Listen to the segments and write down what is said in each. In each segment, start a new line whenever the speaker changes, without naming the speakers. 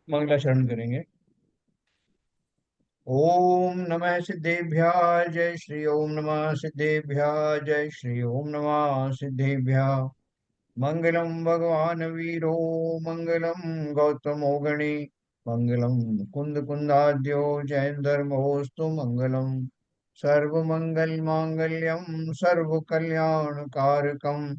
मंगलाचरण करेंगे। ओम नमः सिद्धेभ्यः जय श्री ओम नमः सिद्धेभ्यः जय श्री ओम नमः सिद्धेभ्यः। मंगलम भगवान वीरो मंगलम गौतमो गणे मंगलम कुंद कुंदाद्यो जैन धर्मोस्तु मंगलम। सर्वमंगल मांगल्यम सर्व कल्याण कारकम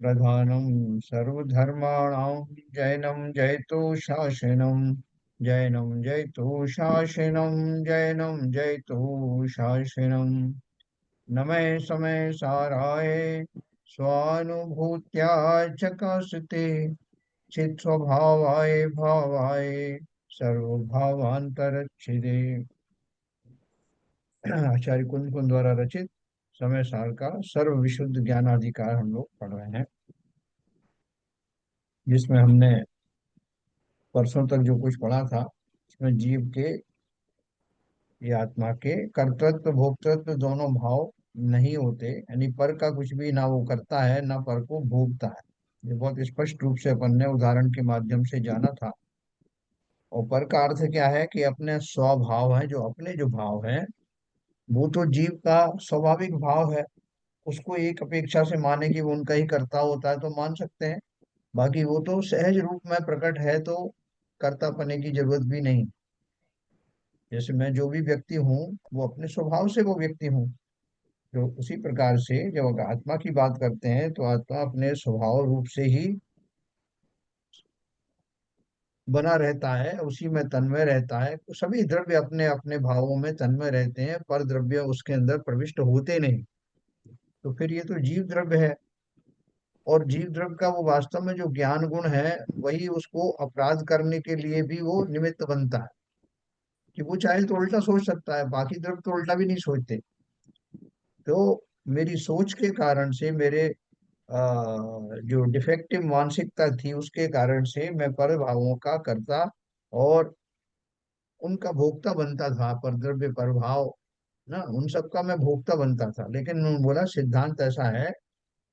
प्रधानम सर्वधर्माणां जैनम जयतु शासनम। जैनम जयतु शासनम जैनम जयतु शासनम। नमः समय साराय स्वानुभूत्या चकासते चित स्वभावाय भावाय सर्वभावांतरच्छिदे। आचार्य कुंद कुंद द्वारा रचित समय सार का सर्व विशुद्ध ज्ञानाधिकार हम लोग पढ़ रहे हैं, जिसमें हमने परसों तक जो कुछ पढ़ा था उसमें जीव के या आत्मा के कर्तृत्व भोक्तृत्व दोनों भाव नहीं होते, यानी पर का कुछ भी ना वो करता है ना पर को भोगता है। ये बहुत स्पष्ट रूप से अपन ने उदाहरण के माध्यम से जाना था। और पर का अर्थ क्या है कि अपने स्वभाव है, जो अपने जो भाव है वो तो जीव का स्वाभाविक भाव है। उसको एक अपेक्षा से माने कि वो उनका ही कर्ता होता है तो मान सकते हैं। बाकी वो तो सहज रूप में प्रकट है, तो कर्ता पने की जरूरत भी नहीं। जैसे मैं जो भी व्यक्ति हूँ वो अपने स्वभाव से वो व्यक्ति हूँ। तो उसी प्रकार से जब आत्मा की बात करते हैं तो आत्मा अपने स्वभाव रूप से ही बना रहता है, उसी में तन्मय रहता है। तो सभी द्रव्य अपने अपने भावों में तन्मय रहते हैं, पर द्रव्य उसके अंदर प्रविष्ट होते नहीं। तो फिर ये तो जीव द्रव्य है। और जीव द्रव्य का वो वास्तव में जो ज्ञान गुण है वही उसको अपराध करने के लिए भी वो निमित्त बनता है। कि वो चाहे तो उल्टा सोच सकता है, बाकी द्रव्य तो उल्टा भी नहीं सोचते। तो मेरी सोच के कारण से मेरे जो डिफेक्टिव मानसिकता थी उसके कारण से मैं पर भावों का करता और उनका भोक्ता बनता था। पर द्रव्य पर भाव ना उन सब का मैं भोक्ता बनता था। लेकिन उन्होंने बोला सिद्धांत ऐसा है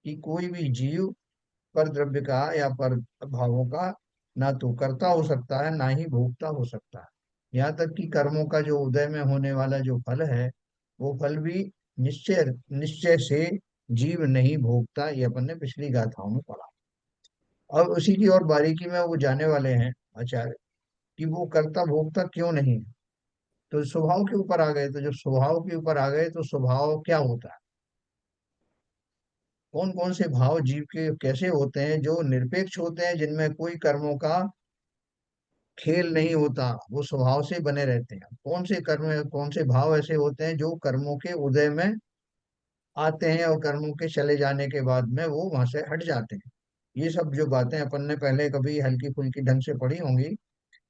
कि कोई भी जीव पर द्रव्य का या पर भावों का ना तो कर्ता हो सकता है ना ही भोक्ता हो सकता है। यहाँ तक कि कर्मों का जो उदय में होने वाला जो फल है वो फल भी निश्चय निश्चय से जीव नहीं भोगता। ये अपन ने पिछली गाथाओं में पढ़ा। और उसी की और बारीकी में वो जाने वाले हैं आचार्य कि वो कर्ता भोक्ता क्यों नहीं है। तो स्वभाव के ऊपर आ गए, तो जब स्वभाव के ऊपर आ गए तो स्वभाव क्या होता है, कौन कौन से भाव जीव के कैसे होते हैं जो निरपेक्ष होते हैं, जिनमें कोई कर्मों का खेल नहीं होता, वो स्वभाव से बने रहते हैं। कौन से कर्म कौन से भाव ऐसे होते हैं जो कर्मों के उदय में आते हैं और कर्मों के चले जाने के बाद में वो वहां से हट जाते हैं। ये सब जो बातें अपन ने पहले कभी हल्की फुल्की ढंग से पढ़ी होंगी,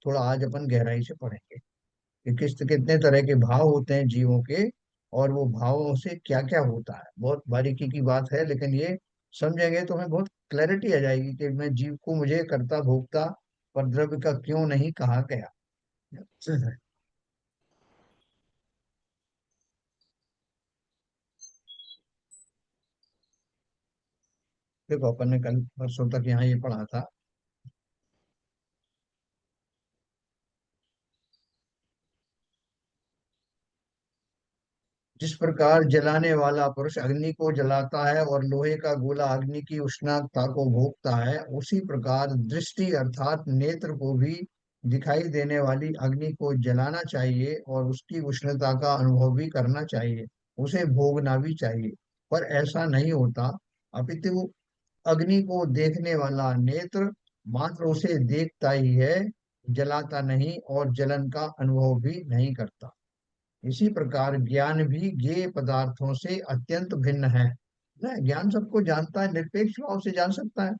थोड़ा आज अपन गहराई से पढ़ेंगे कि किस कितने तरह के भाव होते हैं जीवों के और वो भावों से क्या क्या होता है। बहुत बारीकी की बात है, लेकिन ये समझेंगे तो हमें बहुत क्लैरिटी आ जाएगी कि मैं जीव को मुझे कर्ता भोक्ता पर द्रव्य का क्यों नहीं कहा गया। देखो अपन ने कल परसों तक यहाँ ये पढ़ा था। जिस प्रकार जलाने वाला पुरुष अग्नि को जलाता है और लोहे का गोला अग्नि की उष्णता को भोगता है, उसी प्रकार दृष्टि अर्थात नेत्र को भी दिखाई देने वाली अग्नि को जलाना चाहिए और उसकी उष्णता का अनुभव भी करना चाहिए, उसे भोगना भी चाहिए। पर ऐसा नहीं होता। अपितु अग्नि को देखने वाला नेत्र मात्र उसे देखता ही है, जलाता नहीं और जलन का अनुभव भी नहीं करता। इसी प्रकार ज्ञान भी ज्ञेय पदार्थों से अत्यंत भिन्न है। ना ज्ञान सबको जानता है, निरपेक्ष भाव से जान सकता है।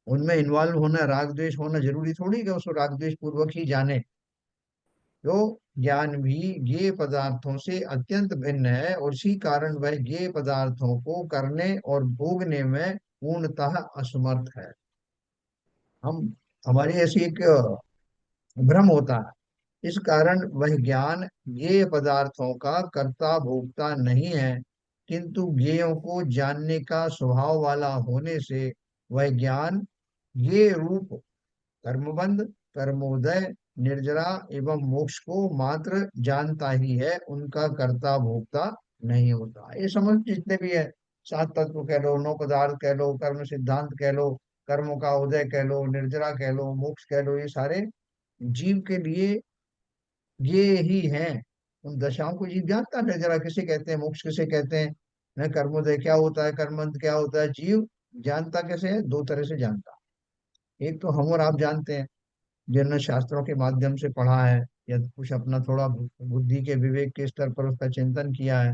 उनमें इन्वॉल्व होना, राग द्वेष होना जरूरी थोड़ी कि उसको राग द्वेष पूर्वक ही जाने। तो ज्ञान भी ज्ञेय पदार्थों से अत्यंत भिन्न है और इसी कारण वह ज्ञेय पदार्थों को करने और भोगने में पूर्णतः असमर्थ है। हम हमारी ऐसी एक भ्रम होता है। इस कारण वह ज्ञान ज्ञेय पदार्थों का कर्ता भोक्ता नहीं है, किंतु ज्ञेयों को जानने का स्वभाव वाला होने से वह ज्ञान ज्ञेय रूप कर्मबंध कर्मोदय निर्जरा एवं मोक्ष को मात्र जानता ही है, उनका कर्ता भोक्ता नहीं होता। ये समझ जितने भी है, सात तत्व कह लो, नौ पदार्थ कह लो, कर्म सिद्धांत कह लो, कर्मों का उदय कह लो, निर्जरा कह लो, मोक्ष कह लो, ये सारे जीव के लिए ये ही हैं। उन दशाओं को जीव जानता है। निर्जरा किसे कहते हैं, मोक्ष किसे कहते हैं, न कर्मोदय क्या होता है, कर्मंत क्या होता है, जीव जानता कैसे है, दो तरह से जानता। एक तो हम और आप जानते हैं, जिन्होंने शास्त्रों के माध्यम से पढ़ा है, या कुछ अपना थोड़ा बुद्धि के विवेक के स्तर पर उसका चिंतन किया है,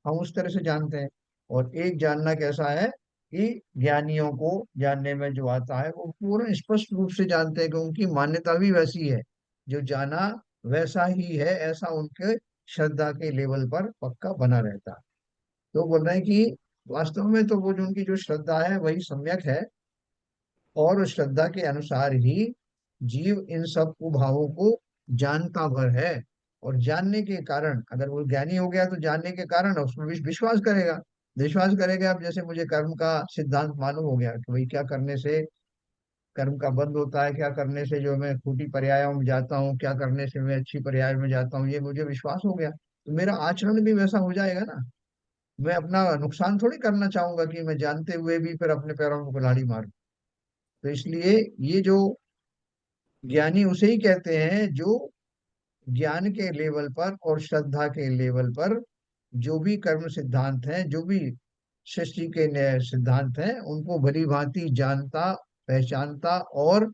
हम उस तरह से जानते हैं। और एक जानना कैसा है कि ज्ञानियों को जानने में जो आता है वो पूर्ण स्पष्ट रूप से जानते हैं, कि उनकी मान्यता भी वैसी है, जो जाना वैसा ही है, ऐसा उनके श्रद्धा के लेवल पर पक्का बना रहता है। तो बोल रहे हैं कि वास्तव में तो वो जो उनकी जो श्रद्धा है वही सम्यक है, और उस श्रद्धा के अनुसार ही जीव इन सब कुभावों को जानता भर है। और जानने के कारण, अगर वो ज्ञानी हो गया तो जानने के कारण उसमें विश्वास करेगा। विश्वास करेगा, अब जैसे मुझे कर्म का सिद्धांत मालूम हो गया कि भाई क्या करने से कर्म का बंध होता है, क्या करने से जो मैं खूटी पर्यायों में जाता हूँ, क्या करने से मैं अच्छी पर्याय में जाता हूँ, ये मुझे विश्वास हो गया, तो मेरा आचरण भी वैसा हो जाएगा ना। मैं अपना नुकसान थोड़ी करना चाहूंगा कि मैं जानते हुए भी फिर अपने पैरों में कुल्हाड़ी मारूं। तो इसलिए ये जो ज्ञानी उसे ही कहते हैं जो ज्ञान के लेवल पर और श्रद्धा के लेवल पर जो भी कर्म सिद्धांत हैं, जो भी सृष्टि के नए सिद्धांत हैं, उनको भली भांति जानता, पहचानता, और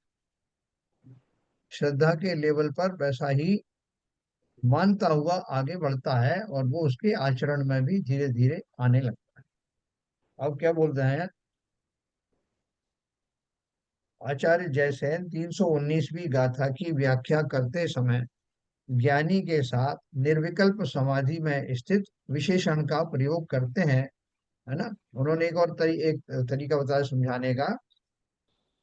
श्रद्धा के लेवल पर वैसा ही मानता हुआ आगे बढ़ता है, और वो उसके आचरण में भी धीरे धीरे आने लगता है। अब क्या बोलते हैं आचार्य जयसेन 319वीं गाथा की व्याख्या करते समय, ज्ञानी के साथ निर्विकल्प समाधि में स्थित विशेषण का प्रयोग करते हैं, है ना। उन्होंने एक और एक तरीका बताया समझाने का,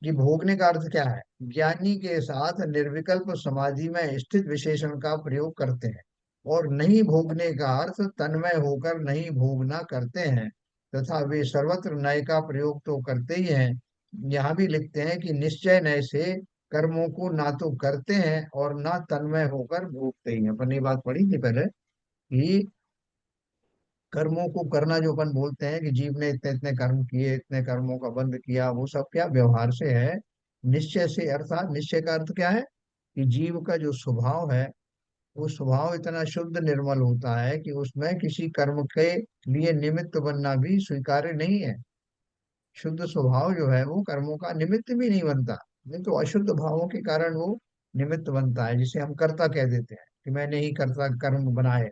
कि भोगने का अर्थ क्या है। ज्ञानी के साथ निर्विकल्प समाधि में स्थित विशेषण का प्रयोग करते हैं, और नहीं भोगने का अर्थ तन्मय होकर नहीं भोगना करते हैं, तथा वे सर्वत्र नय का प्रयोग तो करते ही हैं। यहाँ भी लिखते हैं कि निश्चय नय से कर्मों को ना तो करते हैं और ना तन्मय होकर भोगते ही हैं। अपन ये बात पढ़ी थी पहले कि कर्मों को करना जो अपन बोलते हैं कि जीव ने इतने इतने कर्म किए, इतने कर्मों का बंध किया, वो सब क्या व्यवहार से है। निश्चय से अर्थात निश्चय का अर्थ क्या है, कि जीव का जो स्वभाव है, वो स्वभाव इतना शुद्ध निर्मल होता है कि उसमें किसी कर्म के लिए निमित्त बनना भी स्वीकार्य नहीं है। शुद्ध स्वभाव जो है वो कर्मों का निमित्त भी नहीं बनता, नहीं तो अशुद्ध भावों के कारण वो निमित्त बनता है, जिसे हम कर्ता कह देते हैं कि मैंने ही कर्ता कर्म बनाए।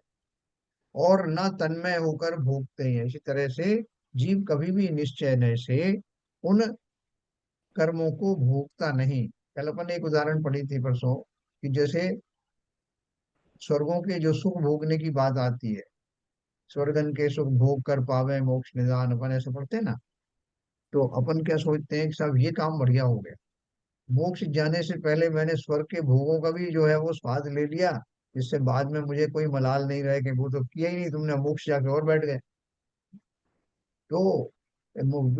और न तन्मय होकर भोगते हैं। इसी तरह से जीव कभी भी निश्चय न से उन कर्मों को भोगता नहीं। कल अपन ने एक उदाहरण पढ़ी थी परसों, कि जैसे स्वर्गों के जो सुख भोगने की बात आती है, स्वर्गन के सुख भोग कर पावे मोक्ष निदान, अपन ऐसे पढ़ते हैं ना। तो अपन क्या सोचते हैं कि साहब ये काम बढ़िया हो गया, मोक्ष जाने से पहले मैंने स्वर्ग के भोगों का भी जो है वो स्वाद ले लिया, जिससे बाद में मुझे कोई मलाल नहीं रहे कि वो तो किया ही नहीं तुमने, मोक्ष जाके और बैठ गए। तो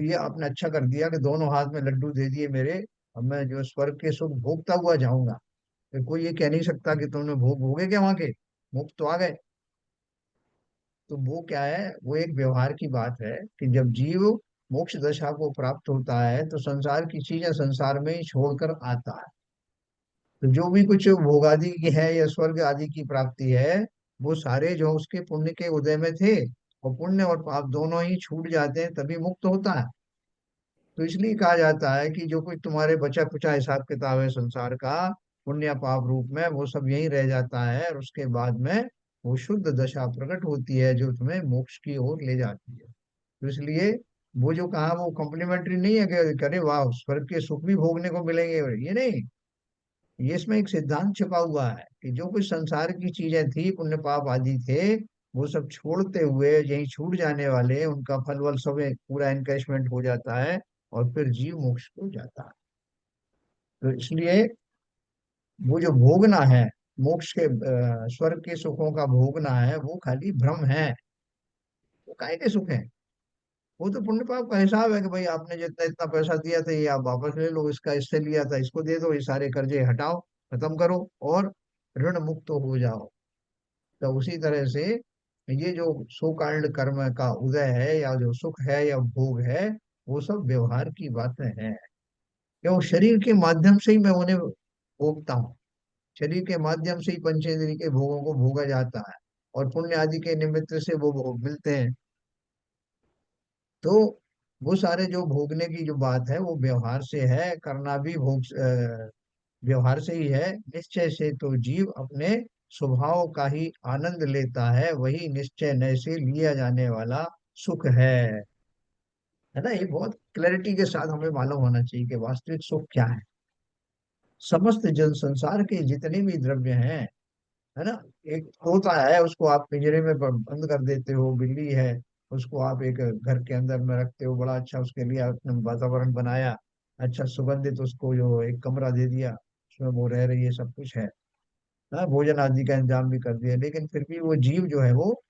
ये आपने अच्छा कर दिया कि दोनों हाथ में लड्डू दे दिए मेरे, अब मैं जो स्वर्ग के सुख भोगता हुआ जाऊंगा। फिर कोई ये कह नहीं सकता कि तुमने भोग भोगे क्या वहां के, मुक्त तो आ गए। तो वो क्या है, वो एक व्यवहार की बात है कि जब जीव मोक्ष दशा को प्राप्त होता है तो संसार की चीजें संसार में ही छोड़कर आता है। तो जो भी कुछ भोगादि की है या स्वर्ग आदि की प्राप्ति है, वो सारे जो उसके पुण्य के उदय में थे, और पुण्य और पाप दोनों ही छूट जाते हैं तभी मुक्त होता है। तो इसलिए कहा जाता है कि जो कुछ तुम्हारे बचा कुचा हिसाब किताब है संसार का, पुण्य या पाप रूप में, वो सब यहीं रह जाता है, और उसके बाद में वो शुद्ध दशा प्रकट होती है जो तुम्हें मोक्ष की ओर ले जाती है। तो इसलिए वो जो कहा वो कॉम्प्लीमेंट्री नहीं है कि करे वाह स्वर्ग के सुख भी भोगने को मिलेंगे, और ये नहीं। ये इसमें एक सिद्धांत छिपा हुआ है कि जो कुछ संसार की चीजें थी, पुण्य पाप आदि थे, वो सब छोड़ते हुए यही छूट जाने वाले, उनका फल वल सब पूरा इनकैशमेंट हो जाता है, और फिर जीव मोक्ष को जाता है। तो इसलिए वो जो भोगना है, मोक्ष के स्वर्ग के सुखों का भोगना है, वो खाली भ्रम है। वो काहे के सुख है, वो तो पुण्य पाप का हिसाब है कि भाई आपने जितना इतना पैसा दिया था ये आप वापस ले लो, इसका इससे लिया था इसको दे दो, ये सारे कर्जे हटाओ, खत्म करो और ऋण मुक्त हो जाओ। तो उसी तरह से ये जो सो काइंड कर्म का उदय है, या जो सुख है या भोग है, वो सब व्यवहार की बातें हैं। क्यों? शरीर के माध्यम से ही मैं उन्हें भोगता हूँ। शरीर के माध्यम से ही पंचेंद्रिय के भोगों को भोगा जाता है, और पुण्य आदि के निमित्त से वो भोग मिलते हैं। तो वो सारे जो भोगने की जो बात है वो व्यवहार से है, करना भी व्यवहार से ही है। निश्चय से तो जीव अपने स्वभाव का ही आनंद लेता है, वही निश्चय नय से लिया जाने वाला सुख है ना। ये बहुत क्लैरिटी के साथ हमें मालूम होना चाहिए कि वास्तविक सुख क्या है। समस्त जन संसार के जितने भी द्रव्य हैं, है ना, एक तोता है, उसको आप पिंजरे में बंद कर देते हो, बिल्ली है, उसको आप एक घर के अंदर में रखते हो, बड़ा अच्छा उसके लिए आपने वातावरण बनाया, अच्छा सुगंधित उसको जो एक कमरा दे दिया, उसमें वो रह रही है, सब कुछ है, हाँ, भोजन आदि का इंतजाम भी कर दिया, लेकिन फिर भी वो जीव जो है वो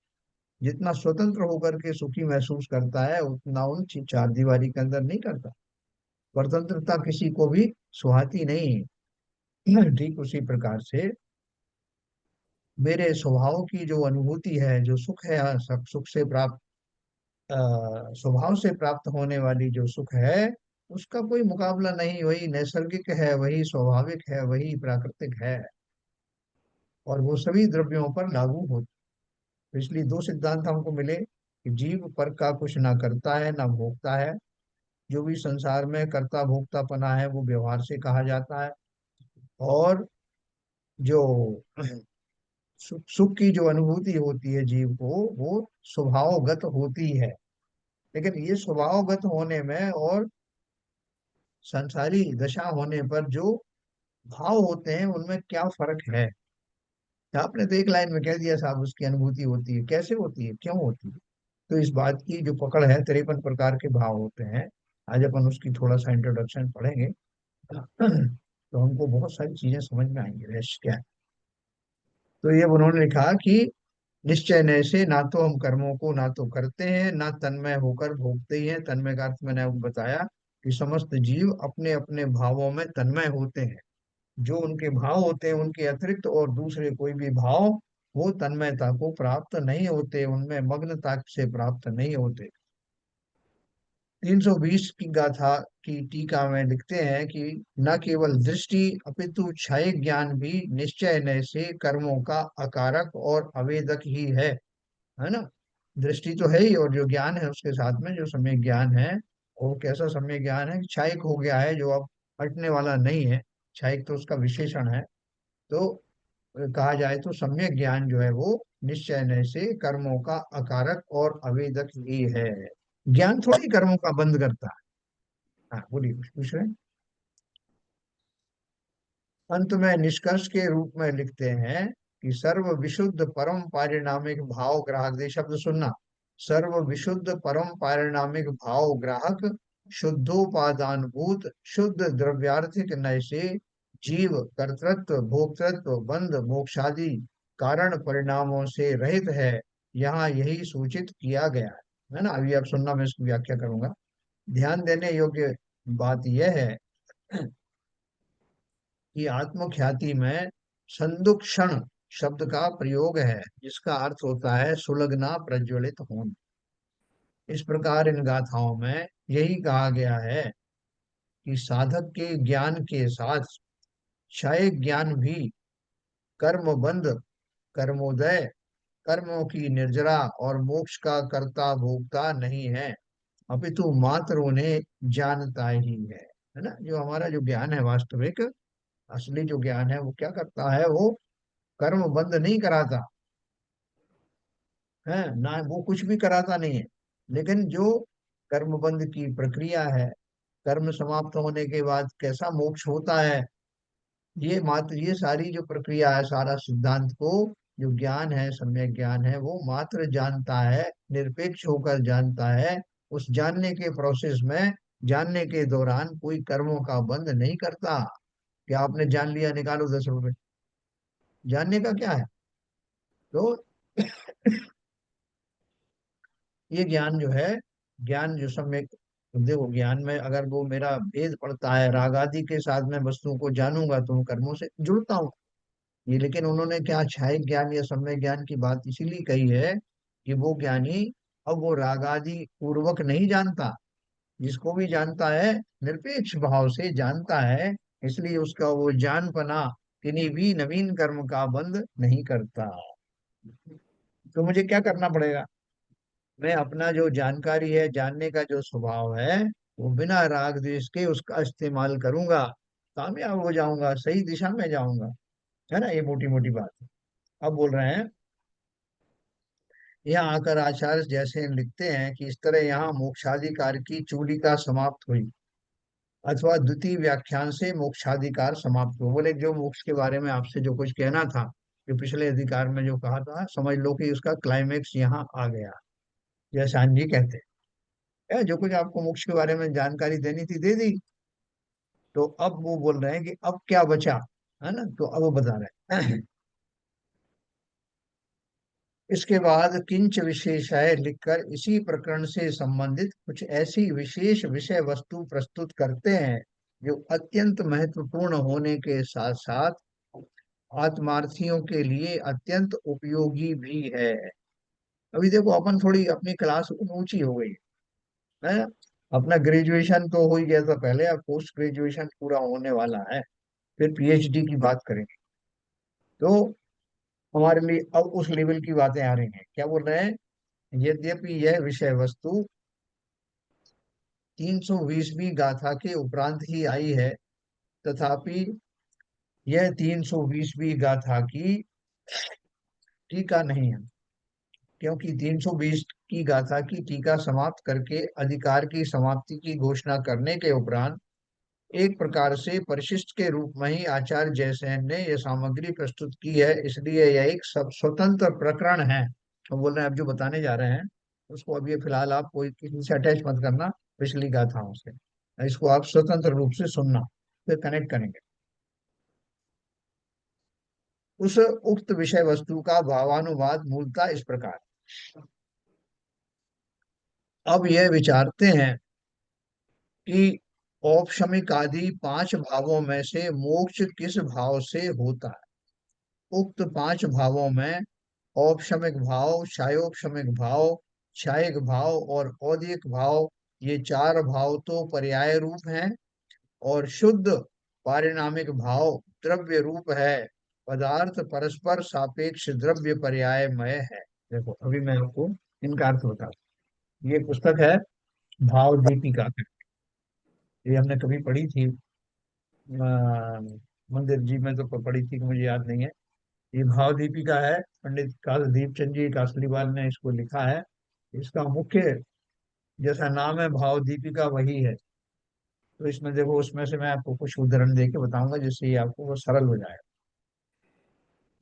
जितना स्वतंत्र होकर के सुखी महसूस करता है, उतना उन चार दीवारी के अंदर नहीं करता। स्वतंत्रता किसी को भी सुहाती नहीं है। ठीक उसी प्रकार से मेरे स्वभाव की जो अनुभूति है, जो सुख है, सुख से प्राप्त, स्वभाव से प्राप्त होने वाली जो सुख है, उसका कोई मुकाबला नहीं। वही नैसर्गिक है, वही स्वाभाविक है, वही प्राकृतिक है, और वो सभी द्रव्यों पर लागू होता है। तो इसलिए दो सिद्धांत हमको मिले कि जीव पर का कुछ ना करता है ना भोगता है। जो भी संसार में कर्ता भोक्तापना है वो व्यवहार से कहा जाता है, और जो सुख की जो अनुभूति होती है जीव को, वो स्वभावगत होती है। लेकिन ये स्वभावगत होने में और संसारी दशा होने पर जो भाव होते हैं उनमें क्या फर्क है? आपने तो एक लाइन में कह दिया साहब, उसकी अनुभूति होती है, कैसे होती है, क्यों होती है? तो इस बात की जो पकड़ है, 53 प्रकार के भाव होते हैं। आज अपन उसकी थोड़ा सा इंट्रोडक्शन पढ़ेंगे, तो हमको बहुत सारी चीजें समझ में आएंगी रहस्य क्या है। तो ये उन्होंने लिखा कि निश्चय नय से ना तो हम कर्मों को ना तो करते हैं, ना तन्मय होकर भोगते ही हैं। तन्मय का अर्थ मैंने आपको बताया कि समस्त जीव अपने अपने भावों में तन्मय होते हैं। जो उनके भाव होते हैं उनके अतिरिक्त और दूसरे कोई भी भाव, वो तन्मयता को प्राप्त नहीं होते, उनमें मग्नता से प्राप्त नहीं होते। 320 की गाथा की टीका में लिखते हैं कि न केवल दृष्टि अपितु क्षय ज्ञान भी निश्चय नय से कर्मों का अकारक और अवेदक ही है ना। दृष्टि तो है ही, और जो ज्ञान है उसके साथ में जो सम्यक ज्ञान है, वो कैसा सम्यक ज्ञान है? क्षयिक हो गया है, जो अब हटने वाला नहीं है। क्षयिक तो उसका विशेषण है। तो कहा जाए तो सम्यक ज्ञान जो है वो निश्चय नय से कर्मों का अकारक और अवेदक ही है। ज्ञान थोड़ी कर्मों का बंद करता है। हाँ बोलिए, कुछ पूछ रहे हैं? अंत में निष्कर्ष के रूप में लिखते हैं कि सर्व विशुद्ध परम पारिणामिक भाव ग्राहक, ये शब्द सुनना, सर्व विशुद्ध परम पारिणामिक भाव ग्राहक शुद्धोपादान भूत शुद्ध द्रव्यार्थिक नय से जीव कर्तृत्व भोक्तृत्व बंध मोक्षादि कारण परिणामों से रहित है, यहाँ यही सूचित किया गया है ना। अभी आप सुनना, मैं इसकी व्याख्या करूंगा। ध्यान देने योग्य बात यह है कि आत्मख्याति में संदुक्षण शब्द का प्रयोग है, जिसका अर्थ होता है सुलगना, प्रज्वलित होना। इस प्रकार इन गाथाओं में यही कहा गया है कि साधक के ज्ञान के साथ क्षय ज्ञान भी कर्म बंध, कर्मोदय, कर्मों की निर्जरा और मोक्ष का कर्ता भोक्ता नहीं है, अपितु मात्र उन्हें जानता ही है ना। जो हमारा जो ज्ञान है वास्तविक असली जो ज्ञान है, वो क्या करता है? वो कर्म बंद नहीं कराता है ना, वो कुछ भी कराता नहीं है। लेकिन जो कर्म बंद की प्रक्रिया है, कर्म समाप्त होने के बाद कैसा मोक्ष होता है, ये मात्र ये सारी जो प्रक्रिया है, सारा सिद्धांत को जो ज्ञान है, सम्यक ज्ञान है, वो मात्र जानता है, निरपेक्ष होकर जानता है। उस जानने के प्रोसेस में, जानने के दौरान कोई कर्मों का बंध नहीं करता कि आपने जान लिया, निकालो 10 रुपए। जानने का क्या है? तो ये ज्ञान जो है, ज्ञान जो सम्यक तो देखो ज्ञान में अगर वो मेरा भेद पड़ता है, राग आदि के साथ मैं वस्तुओं को जानूंगा तो कर्मों से जुड़ता हूँ। ये लेकिन उन्होंने क्या छाय ज्ञान या सम्यक ज्ञान की बात इसीलिए कही है कि वो ज्ञानी अब वो राग आदि पूर्वक नहीं जानता, जिसको भी जानता है निरपेक्ष भाव से जानता है, इसलिए उसका वो जानपना किन्हीं भी नवीन कर्म का बंध नहीं करता। तो मुझे क्या करना पड़ेगा? मैं अपना जो जानकारी है, जानने का जो स्वभाव है, वो बिना राग द्वेष के उसका इस्तेमाल करूंगा, कामयाब हो जाऊंगा, सही दिशा में जाऊंगा। है ना, ये मोटी मोटी बात है। अब बोल रहे हैं, यहाँ आकर आचार्य जैसे लिखते हैं कि इस तरह यहाँ मोक्षाधिकार की चूलिका समाप्त हुई, अथवा द्वितीय व्याख्यान से मोक्षाधिकार समाप्त हो। बोले जो मोक्ष के बारे में आपसे जो कुछ कहना था, जो पिछले अधिकार में जो कहा था, समझ लो कि उसका क्लाइमेक्स यहाँ आ गया, जैसा जी कहते हैं। जो कुछ आपको मोक्ष के बारे में जानकारी देनी थी दे दी। तो अब वो बोल रहे हैं कि अब क्या बचा, है ना, तो अब वो बता रहे हैं। इसके बाद किंच विशेष है लिखकर इसी प्रकरण से संबंधित कुछ ऐसी विशेष विषय वस्तु प्रस्तुत करते हैं जो अत्यंत महत्वपूर्ण होने के साथ साथ आत्मार्थियों के लिए अत्यंत उपयोगी भी है। अभी देखो अपन थोड़ी अपनी क्लास ऊंची हो गई है। अपना ग्रेजुएशन तो हो ही गया था पहले, अब पोस्ट ग्रेजुएशन पूरा होने वाला है, फिर पीएचडी की बात करेंगे। तो हमारे लिए अब उस लेवल की बातें आ रही हैं। क्या बोल रहे हैं? यद्यपि यह विषय वस्तु 320वीं गाथा के उपरांत ही आई है, तथापि यह 320वीं गाथा की टीका नहीं है, क्योंकि 320 की गाथा की टीका समाप्त करके अधिकार की समाप्ति की घोषणा करने के उपरांत एक प्रकार से परिशिष्ट के रूप में ही आचार्य जयसेन ने यह सामग्री प्रस्तुत की है, इसलिए यह एक सब स्वतंत्र प्रकरण है। तो बोल रहे हैं अब जो बताने जा रहे हैं उसको अब ये फिलहाल आप कोई किसी से अटैच मत करना पिछली गाथाओं से, इसको आप स्वतंत्र रूप से सुनना, फिर कनेक्ट करेंगे। उस उक्त विषय वस्तु का भावानुवाद मूलतः इस प्रकार। अब यह विचारते हैं कि औपशमिक आदि पांच भावों में से मोक्ष किस भाव से होता है। उक्त पांच भावों में औपशमिक भाव, क्षयोपशमिक भाव, क्षयिक भाव और औदिक भाव, ये चार भाव तो पर्याय रूप हैं, और शुद्ध पारिणामिक भाव द्रव्य रूप है। पदार्थ परस्पर सापेक्ष द्रव्य पर्यायमय है। देखो अभी मैं आपको इनका अर्थ बता दूं। ये पुस्तक है भाव दीपिका। ये हमने कभी पढ़ी थी, मंदिर जी में तो पढ़ी थी कि मुझे याद नहीं है। ये भाव दीपिका है, पंडित कालदीप चंद जी कासलीवाल ने इसको लिखा है। इसका मुख्य जैसा नाम है भाव दीपिका वही है। तो इसमें देखो, उसमें से मैं आपको कुछ उदाहरण दे के बताऊंगा जिससे ये आपको वो सरल हो जाएगा।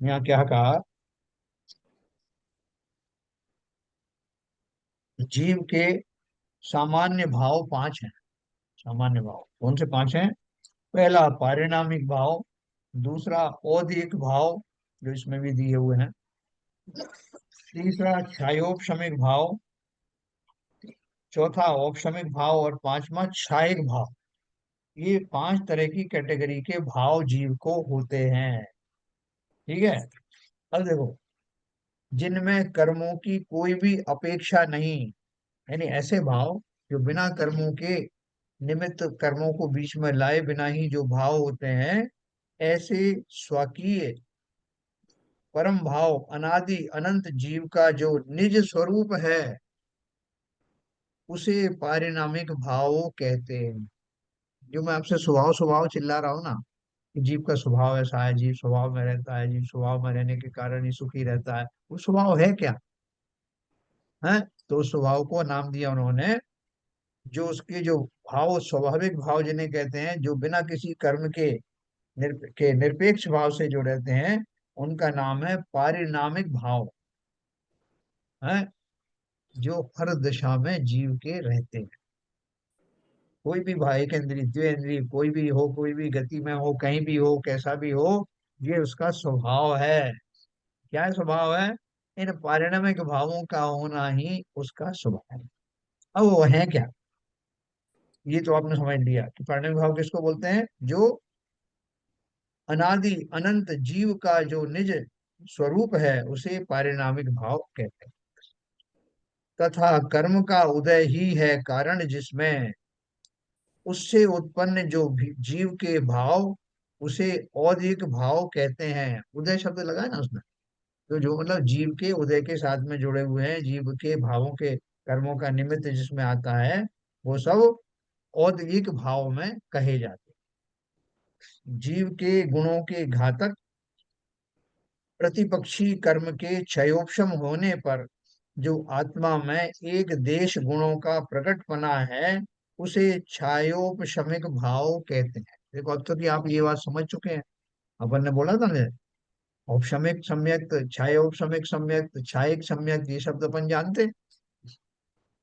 यहाँ क्या कहा? जीव के सामान्य भाव पांच हैं। सामान्य भाव कौन से पांच हैं? पहला पारिणामिक भाव, दूसरा औदिक भाव जो इसमें भी दिए हुए हैं, तीसरा क्षयोपशमिक भाव, चौथा औपशमिक भाव और पांचवा क्षयिक भाव। ये पांच तरह की कैटेगरी के भाव जीव को होते हैं। ठीक है। अब देखो, जिनमें कर्मों की कोई भी अपेक्षा नहीं, यानी ऐसे भाव जो बिना कर्मों के निमित्त कर्मों को बीच में लाए बिना ही जो भाव होते हैं, ऐसे स्वकीय परम भाव अनादि अनंत जीव का जो निज स्वरूप है, उसे पारिणामिक भाव कहते हैं। जो मैं आपसे स्वभाव स्वभाव चिल्ला रहा हूँ ना, कि जीव का स्वभाव ऐसा है, जीव स्वभाव में रहता है, जीव स्वभाव में रहने के कारण ही सुखी रहता है, वो स्वभाव है क्या? है, तो उस स्वभाव को नाम दिया उन्होंने, जो उसके जो भाव स्वाभाविक भाव जिन्हें कहते हैं, जो बिना किसी कर्म के निरपेक्ष भाव से जो रहते हैं, उनका नाम है पारिणामिक भाव। है, जो हर दिशा में जीव के रहते हैं। कोई भी भाव, एक इंद्रिय द्वे इंद्रिय कोई भी हो, कोई भी गति में हो, कहीं भी हो, कैसा भी हो, ये उसका स्वभाव है। क्या स्वभाव है? इन पारिणामिक भावों का होना ही उसका स्वभाव है। अब वो है क्या? ये तो आपने समझ लिया कि पारिणामिक भाव किसको बोलते हैं, जो अनादि अनंत जीव का जो निज स्वरूप है उसे पारिणामिक भाव कहते हैं। तथा कर्म का उदय ही है कारण जिसमें उससे उत्पन्न जो जीव के भाव उसे औदिक भाव कहते हैं। उदय शब्द लगा है ना उसमें, तो जो मतलब जीव के उदय के साथ में जुड़े हुए हैं, जीव के भावों के कर्मों का निमित्त जिसमें आता है, वो सब औद्गिक भाव में कहे जाते हैं। जीव के गुणों के घातक प्रतिपक्षी कर्म के क्षयोपशम होने पर जो आत्मा में एक देश गुणों का प्रकटपना है उसे छायोपशमिक भाव कहते हैं। देखो अब तो कि आप ये बात समझ चुके हैं। अपन ने बोला था ना, औपशमिक सम्यक, छायोपशमिक सम्यक, छायिक सम्यक, ये शब्द अपन जानते हैं।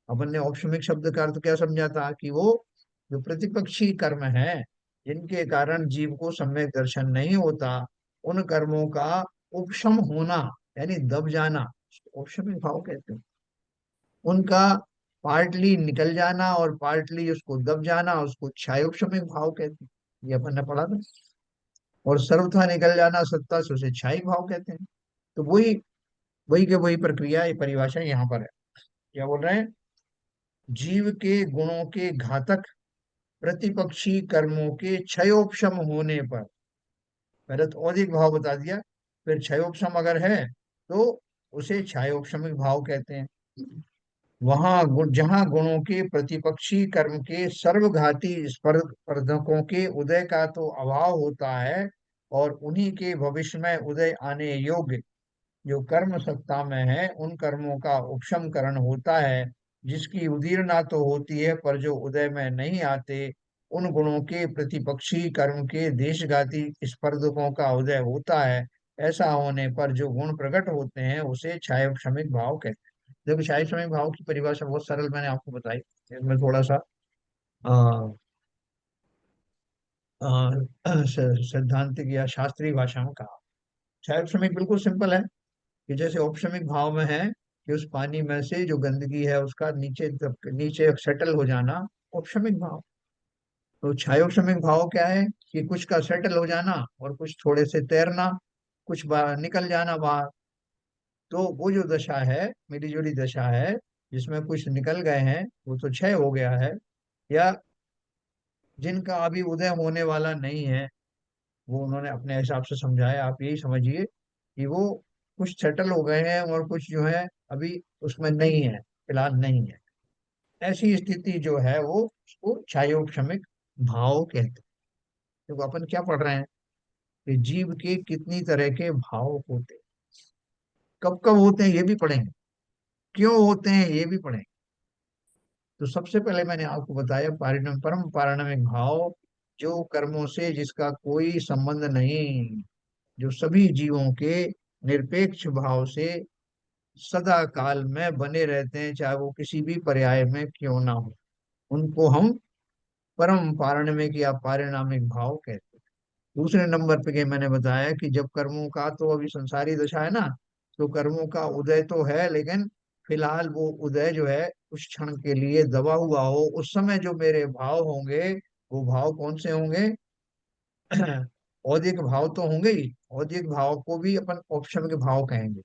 अपन ने औपशमिक शब्द का अर्थ क्या समझा था कि वो जो प्रतिपक्षी कर्म है जिनके कारण जीव को सम्यक दर्शन नहीं होता, उन कर्मों का उपशम होना यानी दब जाना, औपशमिक भाव कहते हैं। उनका पार्टली निकल जाना और पार्टली उसको दब जाना, उसको क्षायोपशमिक भाव कहते हैं। ये अपन ने पढ़ा था। और सर्वथा निकल जाना सत्ता से उसे क्षायिक भाव कहते हैं। तो वही वही के वही प्रक्रिया, ये परिभाषा यहाँ पर है। क्या बोल रहे हैं, जीव के गुणों के घातक प्रतिपक्षी कर्मों के क्षयोपशम होने पर, पहले तो औदिक भाव बता दिया, फिर क्षयोपशम अगर है तो उसे क्षयोपशमिक भाव कहते हैं। वहां जहां गुणों के प्रतिपक्षी कर्म के सर्वघाती स्पर्धकों के उदय का तो अभाव होता है, और उन्हीं के भविष्य में उदय आने योग्य जो कर्म सत्ता में है उन कर्मों का उपशमकरण होता है, जिसकी उदीरना तो होती है पर जो उदय में नहीं आते, उन गुणों के प्रतिपक्षी कर्म के देशघाती स्पर्धकों का उदय होता है। ऐसा होने पर जो गुण प्रकट होते हैं उसे क्षायोपशमिक भाव कहते हैं। देखो क्षायोपशमिक भाव की परिभाषा बहुत सरल मैंने आपको बताई। इसमें थोड़ा सा आ, सैद्धांतिक या शास्त्रीय भाषा में कहा। क्षायोपशमिक बिल्कुल सिंपल है कि जैसे औपशमिक भाव में है कि उस पानी में से जो गंदगी है उसका नीचे सेटल हो जाना, औपशमिक भाव। तो छायोपशमिक भाव क्या है कि कुछ का सेटल हो जाना और कुछ थोड़े से तैरना, कुछ बाहर निकल जाना बाहर। तो वो जो दशा है, मिली जुली दशा है, जिसमें कुछ निकल गए हैं वो तो क्षय हो गया है, या जिनका अभी उदय होने वाला नहीं है, वो उन्होंने अपने हिसाब से समझाया। आप यही समझिए कि वो कुछ सेटल हो गए हैं और कुछ जो है अभी उसमें नहीं है, फिलहाल नहीं है। ऐसी स्थिति जो है वो उसको क्षायोपशमिक भाव कहते हैं। देखो अपन क्या पढ़ रहे हैं कि जीव के कितनी तरह के भाव होते हैं, कब कब होते हैं ये भी पढ़ेंगे, क्यों होते हैं ये भी पढ़ेंगे। तो सबसे पहले मैंने आपको बताया परम पारणमिक भाव, जो कर्मों से जिसका कोई संबंध नहीं, जो सभी जीवों के निरपेक्ष भाव से सदा काल में बने रहते हैं, चाहे वो किसी भी पर्याय में क्यों ना हो, उनको हम परम पारणमिक या पारिणामिक भाव कहते हैं। दूसरे नंबर पे के मैंने बताया कि जब कर्मों का तो अभी संसारी दशा है ना, तो कर्मों का उदय तो है, लेकिन फिलहाल वो उदय जो है उस क्षण के लिए दबा हुआ हो, उस समय जो मेरे भाव होंगे वो भाव कौन से होंगे? औदिक भाव तो होंगे ही। औदिक भाव को भी अपन औपशम के भाव कहेंगे।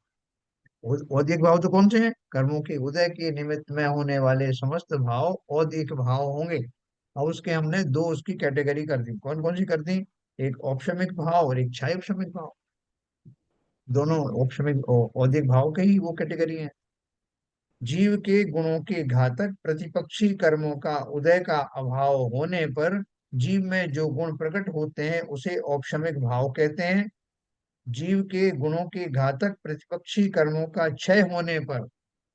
औदिक भाव तो कौन से हैं? कर्मों के उदय के निमित्त में होने वाले समस्त भाव औदिक भाव होंगे। अब उसके हमने दो उसकी कैटेगरी कर दी, कौन कौन सी कर दी? एक औपशमिक भाव और एक क्षायोपशमिक भाव। दोनों औपशमिक औदिक भाव के ही वो कैटेगरी है। जीव के गुणों के घातक प्रतिपक्षी कर्मों का उदय का अभाव होने पर जीव में जो गुण प्रकट होते हैं उसे औपशमिक भाव कहते हैं। जीव के गुणों के घातक प्रतिपक्षी कर्मों का क्षय होने पर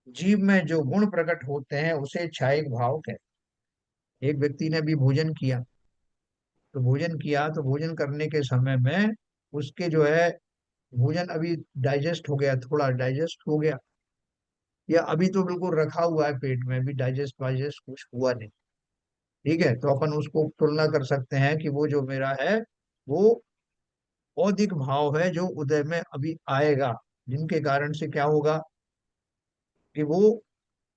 जीव में जो गुण प्रकट होते हैं उसे क्षायिक भाव कहते हैं। एक व्यक्ति ने भी भोजन किया, तो भोजन करने के समय में उसके जो है भोजन अभी डाइजेस्ट हो गया, थोड़ा डाइजेस्ट हो गया, या अभी तो बिल्कुल रखा हुआ है पेट में, अभी डाइजेस्ट वाइजेस्ट कुछ हुआ नहीं। ठीक है, तो अपन उसको तुलना कर सकते हैं कि वो जो मेरा है वो औदिक भाव है जो उदय में अभी आएगा, जिनके कारण से क्या होगा कि वो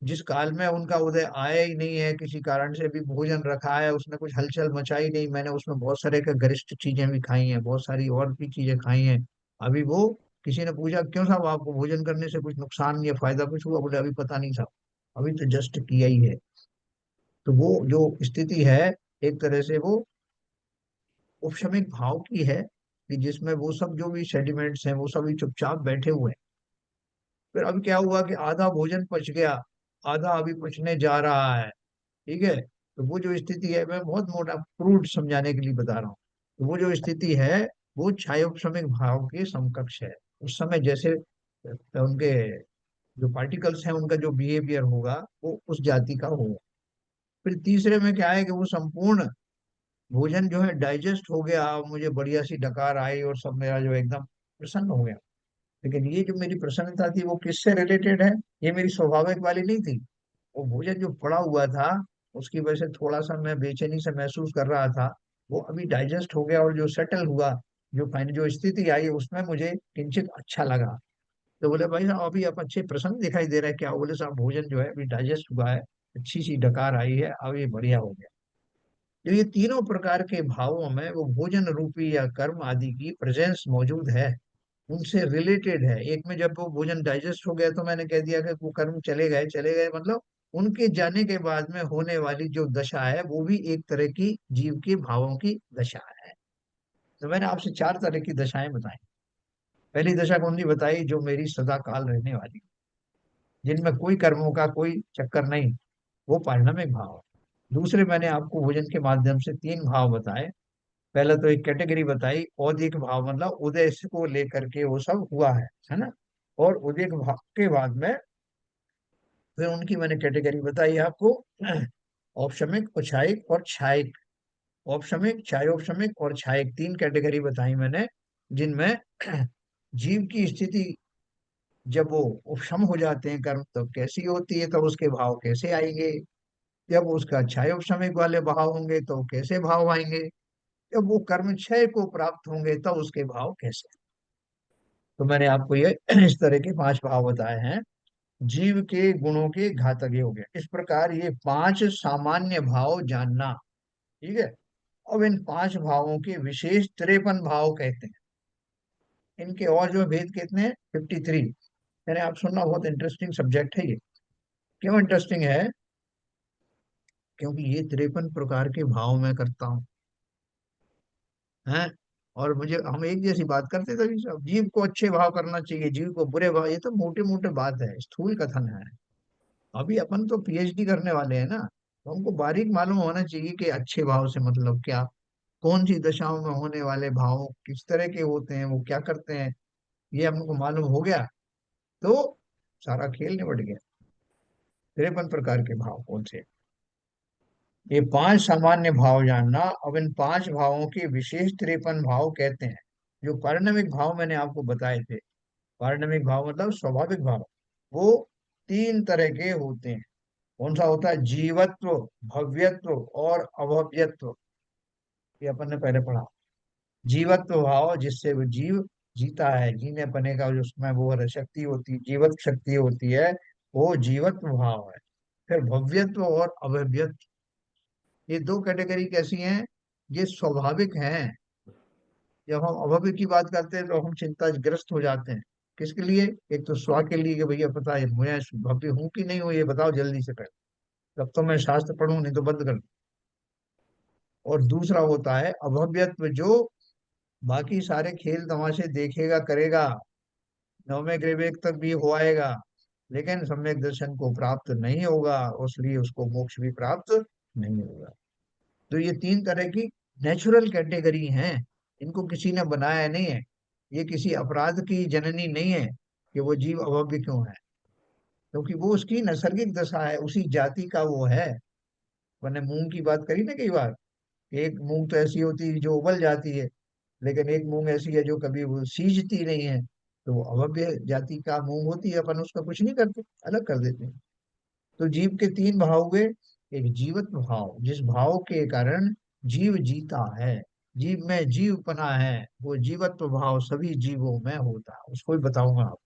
जिस काल में उनका उदय आया ही नहीं है, किसी कारण से भी भोजन रखा है, उसने कुछ हलचल मचाई नहीं, मैंने उसमें बहुत सारे का गरिष्ठ चीजें भी खाई हैं, बहुत सारी और भी चीजें खाई हैं। अभी वो, किसी ने पूछा क्यों साहब आपको भोजन करने से कुछ नुकसान या फायदा कुछ हुआ, बोले अभी पता नहीं साहब, अभी तो जस्ट किया ही है। तो वो जो स्थिति है, एक तरह से वो उपशमिक भाव की है, कि जिसमें वो सब जो भी सेडिमेंट्स हैं वो सभी चुपचाप बैठे हुए हैं। फिर अब क्या हुआ कि आधा भोजन पच गया, आधा अभी पचने जा रहा है। ठीक है, तो वो जो स्थिति है, मैं बहुत मोटा क्रूड समझाने के लिए बता रहा हूँ, तो वो जो स्थिति है वो क्षयोपशमिक भाव के समकक्ष है। उस समय जैसे उनके जो पार्टिकल्स हैं उनका जो बिहेवियर होगा वो उस जाति का होगा। फिर तीसरे में क्या है कि वो संपूर्ण भोजन जो है डाइजेस्ट हो गया, मुझे बढ़िया सी डकार आई और सब मेरा जो एकदम प्रसन्न हो गया। लेकिन ये जो मेरी प्रसन्नता थी वो किससे रिलेटेड है? ये मेरी स्वाभाविक वाली नहीं थी। वो भोजन जो पड़ा हुआ था, उसकी वजह से थोड़ा सा मैं बेचैनी से महसूस कर रहा था, वो अभी डाइजेस्ट हो गया और जो सेटल हुआ, जो फाइनल जो स्थिति आई उसमें मुझे किंचित अच्छा लगा। तो बोले भाई साहब अभी आप अच्छे प्रसन्न दिखाई दे रहे हैं क्या? बोले साहब भोजन जो है अभी डाइजेस्ट हुआ है, अच्छी सी डकार आई है, अब ये बढ़िया हो गया। तो ये तीनों प्रकार के भावों में वो भोजन रूपी या कर्म आदि की प्रेजेंस मौजूद है, उनसे रिलेटेड है। एक में जब वो भोजन डाइजेस्ट हो गया तो मैंने कह दिया कि वो कर्म चले गए, चले गए मतलब उनके जाने के बाद में होने वाली जो दशा है वो भी एक तरह की जीव के भावों की दशा है। तो मैंने आपसे चार तरह की दशाएं बताई। पहली दशा कौन सी बताई? जो मेरी सदा काल रहने वाली, जिनमें कोई कर्मों का कोई चक्कर नहीं, वो पारिणामिक भाव है। दूसरे मैंने आपको भोजन के माध्यम से तीन भाव बताए। पहले तो एक कैटेगरी बताई, औदिक भाव मतलब उदय को लेकर के वो सब हुआ है ना। और उदय भाव के बाद में फिर उनकी मैंने कैटेगरी बताई आपको, औपशमिक, औछाइक और छायिक। औपशमिक, चायोपशमिक और छायिक, तीन कैटेगरी बताई मैंने, जिनमें जीव की स्थिति जब वो उपशम हो जाते हैं कर्म तब कैसी होती है, तब उसके भाव कैसे आएंगे। जब उसका क्षयोपशमिक वाले भाव होंगे तो कैसे भाव आएंगे। जब वो कर्म क्षय को प्राप्त होंगे तब उसके भाव कैसे। तो मैंने आपको ये इस तरह के पांच भाव बताए हैं, जीव के गुणों के घातक हो गया। इस प्रकार ये पांच सामान्य भाव जानना। ठीक है, अब इन पांच भावों के विशेष 53 भाव कहते हैं। इनके और जो भेद कितने हैं? 53। यानी आप सुनना, बहुत इंटरेस्टिंग सब्जेक्ट है ये। क्यों इंटरेस्टिंग है? क्योंकि ये 53 प्रकार के भाव मैं करता हूँ, हैं। और मुझे, हम एक जैसी बात करते तभी सब, जीव को अच्छे भाव करना चाहिए, जीव को बुरे भाव, ये तो मोटे मोटे बात है, स्थूल कथन है। अभी अपन तो पीएचडी करने वाले हैं ना, तो हमको बारीक मालूम होना चाहिए कि अच्छे भाव से मतलब क्या, कौन सी दशाओं में होने वाले भाव किस तरह के होते हैं, वो क्या करते हैं, ये हमको मालूम हो गया तो सारा खेल निबट गया। 53 प्रकार के भाव कौन से? ये पांच सामान्य भाव जानना। अब इन पांच भावों के विशेष 53 भाव कहते हैं। जो पारिणमिक भाव मैंने आपको बताए थे, पारिणमिक भाव मतलब स्वाभाविक भाव, वो तीन तरह के होते हैं। कौन सा होता है? जीवत्व, भव्यत्व और अभव्यत्व। ये अपन ने पहले पढ़ा। जीवत्व भाव, जिससे वो जीव जीता है, जीने पने का जो उसमें वो शक्ति होती है, जीवत शक्ति होती है, वो जीवत्व भाव है। फिर भव्यत्व और अभव्यत्व, ये दो कैटेगरी कैसी हैं? ये स्वाभाविक हैं। जब हम अभव्य की बात करते हैं तो हम चिंताग्रस्त हो जाते हैं। किसके लिए? एक तो स्व के लिए कि भैया पता है मैं भव्य हूं कि नहीं हूं, ये बताओ जल्दी से पहले, तब तो मैं शास्त्र पढ़ूं, नहीं तो बंद कर दूं। और दूसरा होता है अभव्यत्व, जो बाकी सारे खेल तमाशे देखेगा करेगा, नवमे ग्रेवेक तक भी हो आएगा, लेकिन सम्यक दर्शन को प्राप्त नहीं होगा, इसलिए उसको मोक्ष भी प्राप्त नहीं होगा। तो ये तीन तरह की नेचुरल कैटेगरी हैं, इनको किसी ने बनाया नहीं है। ये किसी अपराध की जननी नहीं है कि वो जीव अभव्य क्यों है, क्योंकि वो उसकी नैसर्गिक दशा है, उसी जाति का वो है। मैंने मूंग की बात करी ना कई बार, एक मूंग तो ऐसी होती है जो उबल जाती है, लेकिन एक मूंग ऐसी है जो कभी वो सींचती नहीं है। तो वो अभव्य जाति का मूंग होती है, अपन उसका कुछ नहीं करते, अलग कर देते हैं। तो जीव के तीन भाव हुए। एक जीवत भाव, जिस भाव के कारण जीव जीता है, जीव में जीवपना है, वो जीवत्व भाव सभी जीवों में होता है, उसको भी बताऊंगा आप।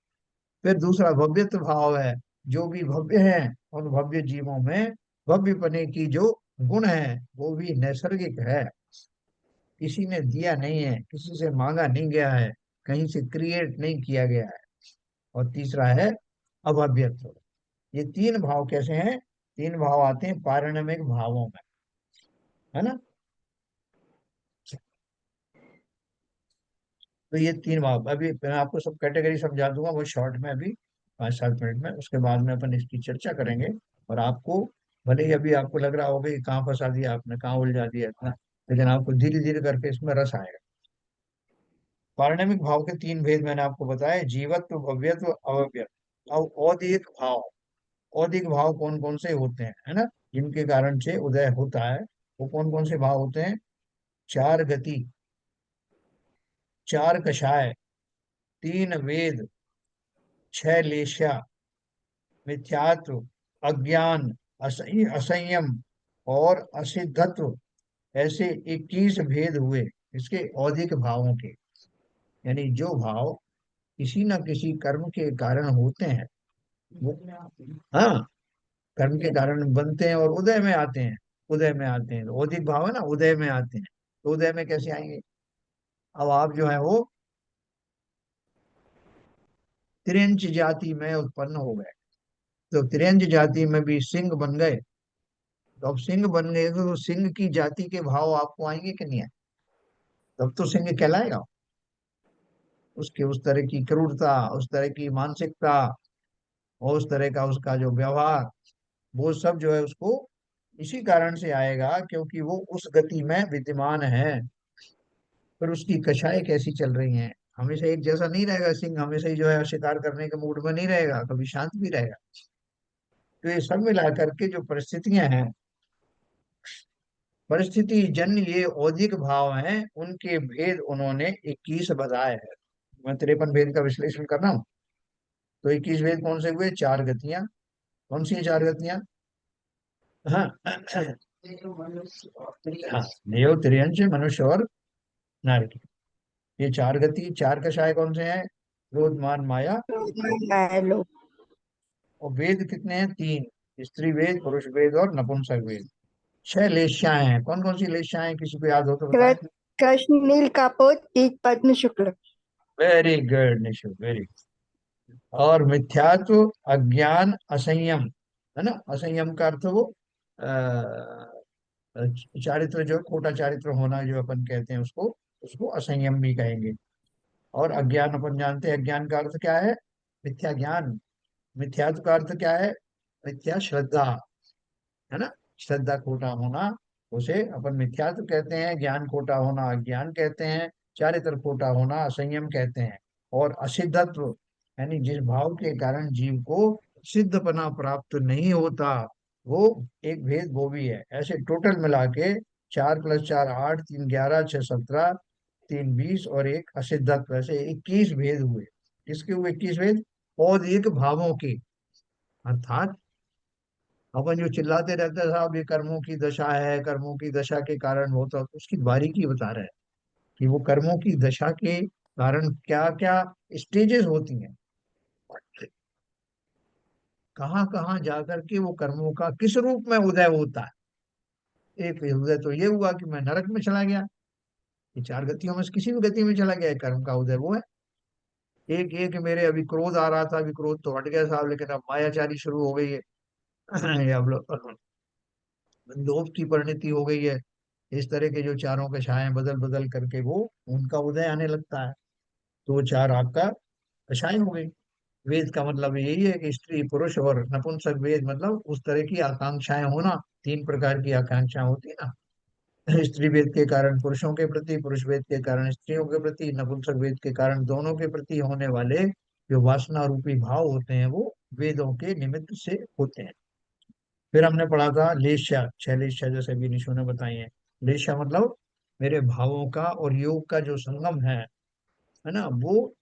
फिर दूसरा भव्यत्व भाव है, जो भी भव्य हैं, उन भव्य जीवों में भव्य पने की जो गुण है वो भी नैसर्गिक है, किसी ने दिया नहीं है, किसी से मांगा नहीं गया है, कहीं से क्रिएट नहीं किया गया है। और तीसरा है अभव्यत्व। ये तीन भाव कैसे हैं? तीन भाव आते हैं पारिणामिक भावों में, है ना। तो ये तीन भाव अभी मैं आपको सब कैटेगरी समझा दूंगा वो शॉर्ट में, अभी 5-7 मिनट में, उसके बाद में अपन इसकी चर्चा करेंगे। और आपको भले ही अभी आपको लग रहा होगा कि कहाँ फंसा दिया आपने, कहाँ उलझा दिया इतना, लेकिन आपको धीरे धीरे करके इसमें रस आएगा। पारिणामिक भाव के तीन भेद मैंने आपको बताया, जीवत्व, भव्यत्व, अभव्यत्व। अब औदिक भाव, औदिक भाव कौन कौन से होते हैं, है ना, जिनके कारण से उदय होता है, वो कौन कौन से भाव होते हैं? चार गति, चार कषाय, तीन वेद, छह लेशा, मिथ्यात्व, अज्ञान, असंयम और असिद्धत्व, ऐसे 21 भेद हुए इसके औदिक भावों के। यानी जो भाव किसी न किसी कर्म के कारण होते हैं वो, हाँ, कर्म के कारण बनते हैं और उदय में आते हैं, उदय में आते हैं। तो औदिक भाव है ना, उदय में आते हैं। तो उदय में कैसे आएंगे? अब आप जो है वो तिरंज जाति में उत्पन्न हो गए, तो तिरंज जाति में भी सिंह बन गए। तो अब सिंह बन गए तो सिंह की जाति के भाव आपको आएंगे कि नहीं आए? तब तो सिंह कहलाएगा। उसके उस तरह की क्रूरता, उस तरह की मानसिकता और उस तरह का उसका जो व्यवहार, वो सब जो है उसको इसी कारण से आएगा क्योंकि वो उस गति में विद्यमान है। फिर उसकी कछाएं कैसी चल रही हैं, हमेशा एक जैसा नहीं रहेगा। सिंह हमेशा ही जो है शिकार करने के मूड में नहीं रहेगा, कभी शांत भी रहेगा। तो ये सब मिला करके जो परिस्थितियां हैं, परिस्थिति जन्य ये औदिक भाव हैं, उनके भेद उन्होंने 21 बताए हैं। मैं 53 भेद का विश्लेषण कर रहा हूँ। तो 21 भेद कौन से हुए? चार गतियां। कौन सी हैं चार गतियां? हाँ हाँ, देव, त्रियंश, मनुष्य और नारकी। ये चार गति, चार कषाय कौन से हैं? क्रोध, मान, माया।
लोग।
और वेद कितने हैं? तीन, स्त्री वेद, पुरुष वेद और नपुंसक वेद। छह लेश्याएं हैं। कौन कौन सी लेश्याएं हैं, किसी को याद हो तो बताएं।
कृष्ण नील कापोत पीत पद्म शुक्ल।
Very good Nishu, very. और मिथ्यात्व, अज्ञान, असंयम, है ना। असंयम का अर्थ वो चारित्र, जो खोटा चारित्र होना जो अपन कहते हैं उसको, उसको असंयम भी कहेंगे। और अज्ञान अपन जानते हैं, अज्ञान का अर्थ क्या है? मिथ्या ज्ञान। मिथ्यात्व का अर्थ क्या है? मिथ्या श्रद्धा, है ना। श्रद्धा खोटा होना, उसे अपन मिथ्यात्व कहते हैं। ज्ञान खोटा होना अज्ञान कहते हैं। चारित्र खोटा होना असंयम कहते हैं। और असिद्धत्व, यानी जिस भाव के कारण जीव को सिद्धपना प्राप्त नहीं होता, वो एक भेद वो भी है। ऐसे टोटल मिला के 4 + 4 8, 3 11 6 17, 3 20 और एक असिद्धत्व, ऐसे 21 भेद हुए। किसके हुए 21 भेद? और एक भावों के। अर्थात अपन जो चिल्लाते रहते हैं साहब ये कर्मों की दशा है, कर्मों की दशा के कारण होता है, तो उसकी बारीकी बता रहे हैं कि वो कर्मों की दशा के कारण क्या क्या स्टेजेस होती हैं, कहाँ कहाँ जाकर के वो कर्मों का किस रूप में उदय होता है। एक उदय तो ये हुआ कि मैं नरक में चला गया, ये चार गतियों में से किसी भी गति में चला गया, कर्म का उदय वो है। एक एक मेरे अभी क्रोध आ रहा था, अभी क्रोध तो हट गया साहब, लेकिन अब मायाचारी शुरू हो गई है। ये अब लोग लोभ की परिणति हो गई है। इस तरह के जो चारों के छाए बदल बदल करके वो उनका उदय आने लगता है। तो वो चार आपका कषाय हो गई। वेद का मतलब यही है कि स्त्री, पुरुष और नपुंसक वेद, मतलब उस तरह की आकांक्षाएं होना। तीन प्रकार की आकांक्षाएं होती है ना। स्त्री वेद के कारण पुरुषों के प्रति, पुरुष वेद के कारण स्त्रियों के प्रति, नपुंसक वेद के कारण दोनों के प्रति होने वाले जो वासना रूपी भाव होते हैं वो वेदों के निमित्त से होते हैं। फिर हमने पढ़ा था लेशा, छह लेशा जैसे भी निशु ने बताई है। लेशा मतलब मेरे भावों का और योग का जो संगम है ना, वो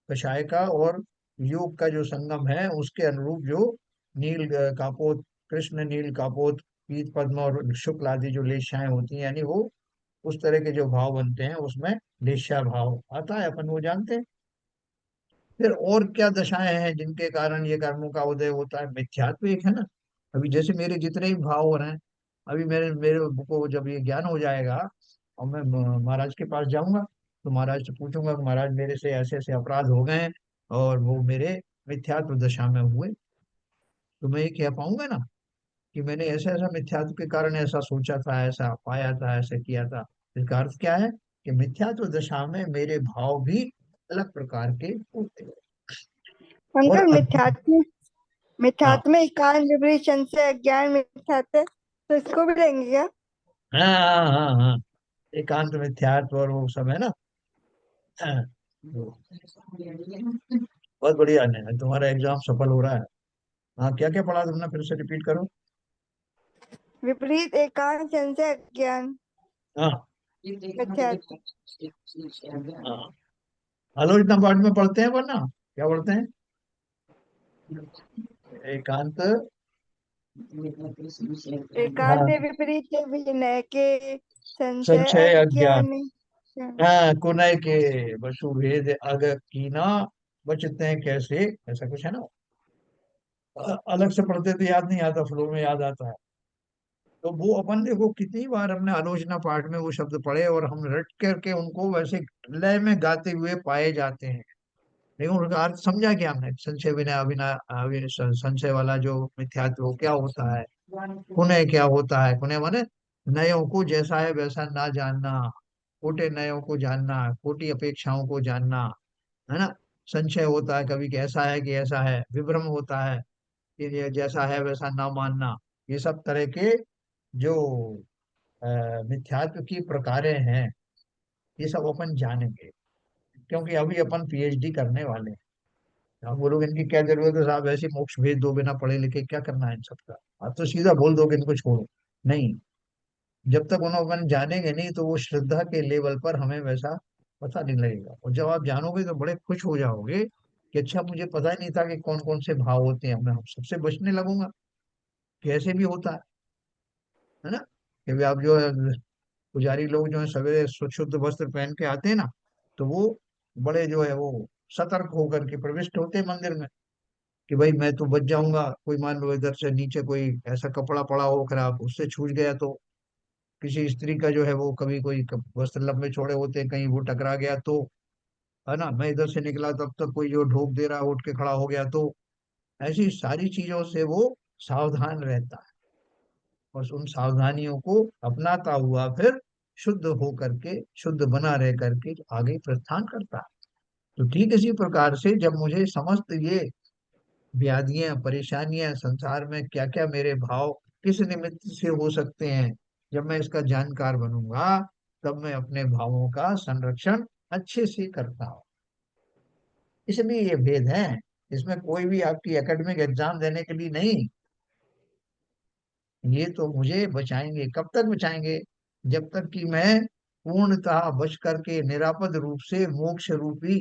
कषाय का और योग का जो संगम है उसके अनुरूप जो नील कापोत, कृष्ण नील कापोत, पीत पद्म और शुक्ल आदि जो लेशाएं होती हैं, यानी वो उस तरह के जो भाव बनते हैं उसमें लेशा भाव आता है, अपन वो जानते हैं। फिर और क्या दशाएं हैं जिनके कारण ये कर्मों का उदय होता है? मिथ्यात्व एक है ना। अभी जैसे मेरे जितने भी भाव हो रहे हैं, अभी मेरे मेरे को जब ये ज्ञान हो जाएगा और मैं महाराज के पास जाऊंगा, तो महाराज से पूछूंगा कि महाराज मेरे से ऐसे ऐसे अपराध हो गए हैं और वो मेरे मिथ्यात्व दशा में हुए, तो मैं ये कह पाऊंगा ना कि मैंने ऐसा ऐसा मिथ्यात्व के कारण ऐसा सोचा था, ऐसा पाया था, ऐसा किया था। इसका अर्थ क्या है कि मिथ्यात्व दशा में मेरे भाव भी अलग प्रकार के होते हैं। और
अंकल, मिथ्यात्व
हाँ
मिथ्यात्व में एकांत विपरीत संशय अज्ञान मिथ्यात्व, तो इसको भी लेंगे क्या?
हाँ हाँ हाँ हाँ, एकांत मिथ्यात्व और वो सब है ना। हाँ, तो बहुत बढ़िया है, तुम्हारा एग्जाम सफल हो रहा है। हाँ, क्या क्या पढ़ा तुमने, फिर से रिपीट करो।
विपरीत एकांत संशय अज्ञान
हाँ
मिथ्यात्व।
हाँ, आलोचना पाठ में पढ़ते हैं वरना क्या पढ़ते हैं? एकांत,
एकांत
हाँ,
विपरीत विनय के संशय
संचय अज्ञान,
अज्ञान।
हाँ, कुनय के वसु भेद अग कीना, बचते हैं कैसे, ऐसा कुछ है ना। अलग से पढ़ते तो याद नहीं आता, फ्लो में याद आता है। तो वो अपन देखो कितनी बार हमने आलोचना पाठ में वो शब्द पढ़े और हम रट करके उनको वैसे लय में गाते हुए पाए जाते हैं। लेकिन उनका अर्थ समझा क्या हमने? संशय विनय संशय वाला जो मिथ्यात्व वो क्या होता है, पुनः क्या होता है? पुनः माने नयों को जैसा है वैसा ना जानना, खोटे नयों को जानना, खोटी अपेक्षाओं को जानना, है ना। संशय होता है कभी कि ऐसा है कि ऐसा है, विभ्रम होता है कि ये जैसा है वैसा ना मानना। ये सब तरह के जो मिथ्यात्व की प्रकारें हैं, ये सब अपन जानेंगे, क्योंकि अभी अपन पीएचडी करने वाले हैं। आप बोलोगे इनकी क्या जरूरत है साहब, ऐसी मोक्ष भेज दो बिना पढ़े लिखे, क्या करना है इन सबका? आप तो सीधा बोल दोगे इनको छोड़ो। नहीं, जब तक उन्हें अपन जानेंगे नहीं तो वो श्रद्धा के लेवल पर हमें वैसा पता नहीं लगेगा। और जब आप जानोगे तो बड़े खुश हो जाओगे कि अच्छा, मुझे पता ही नहीं था कि कौन कौन से भाव होते हैं। मैं हम सबसे बचने लगूंगा कि ऐसे भी होता है ना। कि भी आप जो है, पुजारी लोग जो है सवेरे शुद्ध वस्त्र पहन के आते हैं ना, तो वो बड़े जो है वो सतर्क होकर के प्रविष्ट होते हैं मंदिर में कि भाई मैं तो बच जाऊंगा, कोई मान लो इधर से नीचे कोई ऐसा कपड़ा पड़ा हो खराब, उससे छूट गया तो, किसी स्त्री का जो है वो कभी कोई वस्त्र लंबे चौड़े होते हैं, कहीं वो टकरा गया तो, है ना, मैं इधर से निकला तब तक कोई जो ढोक दे रहा है उठ के खड़ा हो गया तो, ऐसी सारी चीजों से वो सावधान रहता है और उन सावधानियों को अपनाता हुआ फिर शुद्ध हो करके, शुद्ध बना रह करके आगे प्रस्थान करता है। तो ठीक इसी प्रकार से जब मुझे समस्त ये व्याधियां परेशानियां संसार में क्या क्या मेरे भाव किस निमित्त से हो सकते हैं, जब मैं इसका जानकार बनूंगा, तब मैं अपने भावों का संरक्षण अच्छे से करता हूँ। इसलिए ये भेद है, इसमें कोई भी आपकी एकेडमिक एग्जाम देने के लिए नहीं। ये तो मुझे बचाएंगे, कब तक बचाएंगे? जब तक कि मैं पूर्णतः बच करके निरापद रूप से मोक्ष रूपी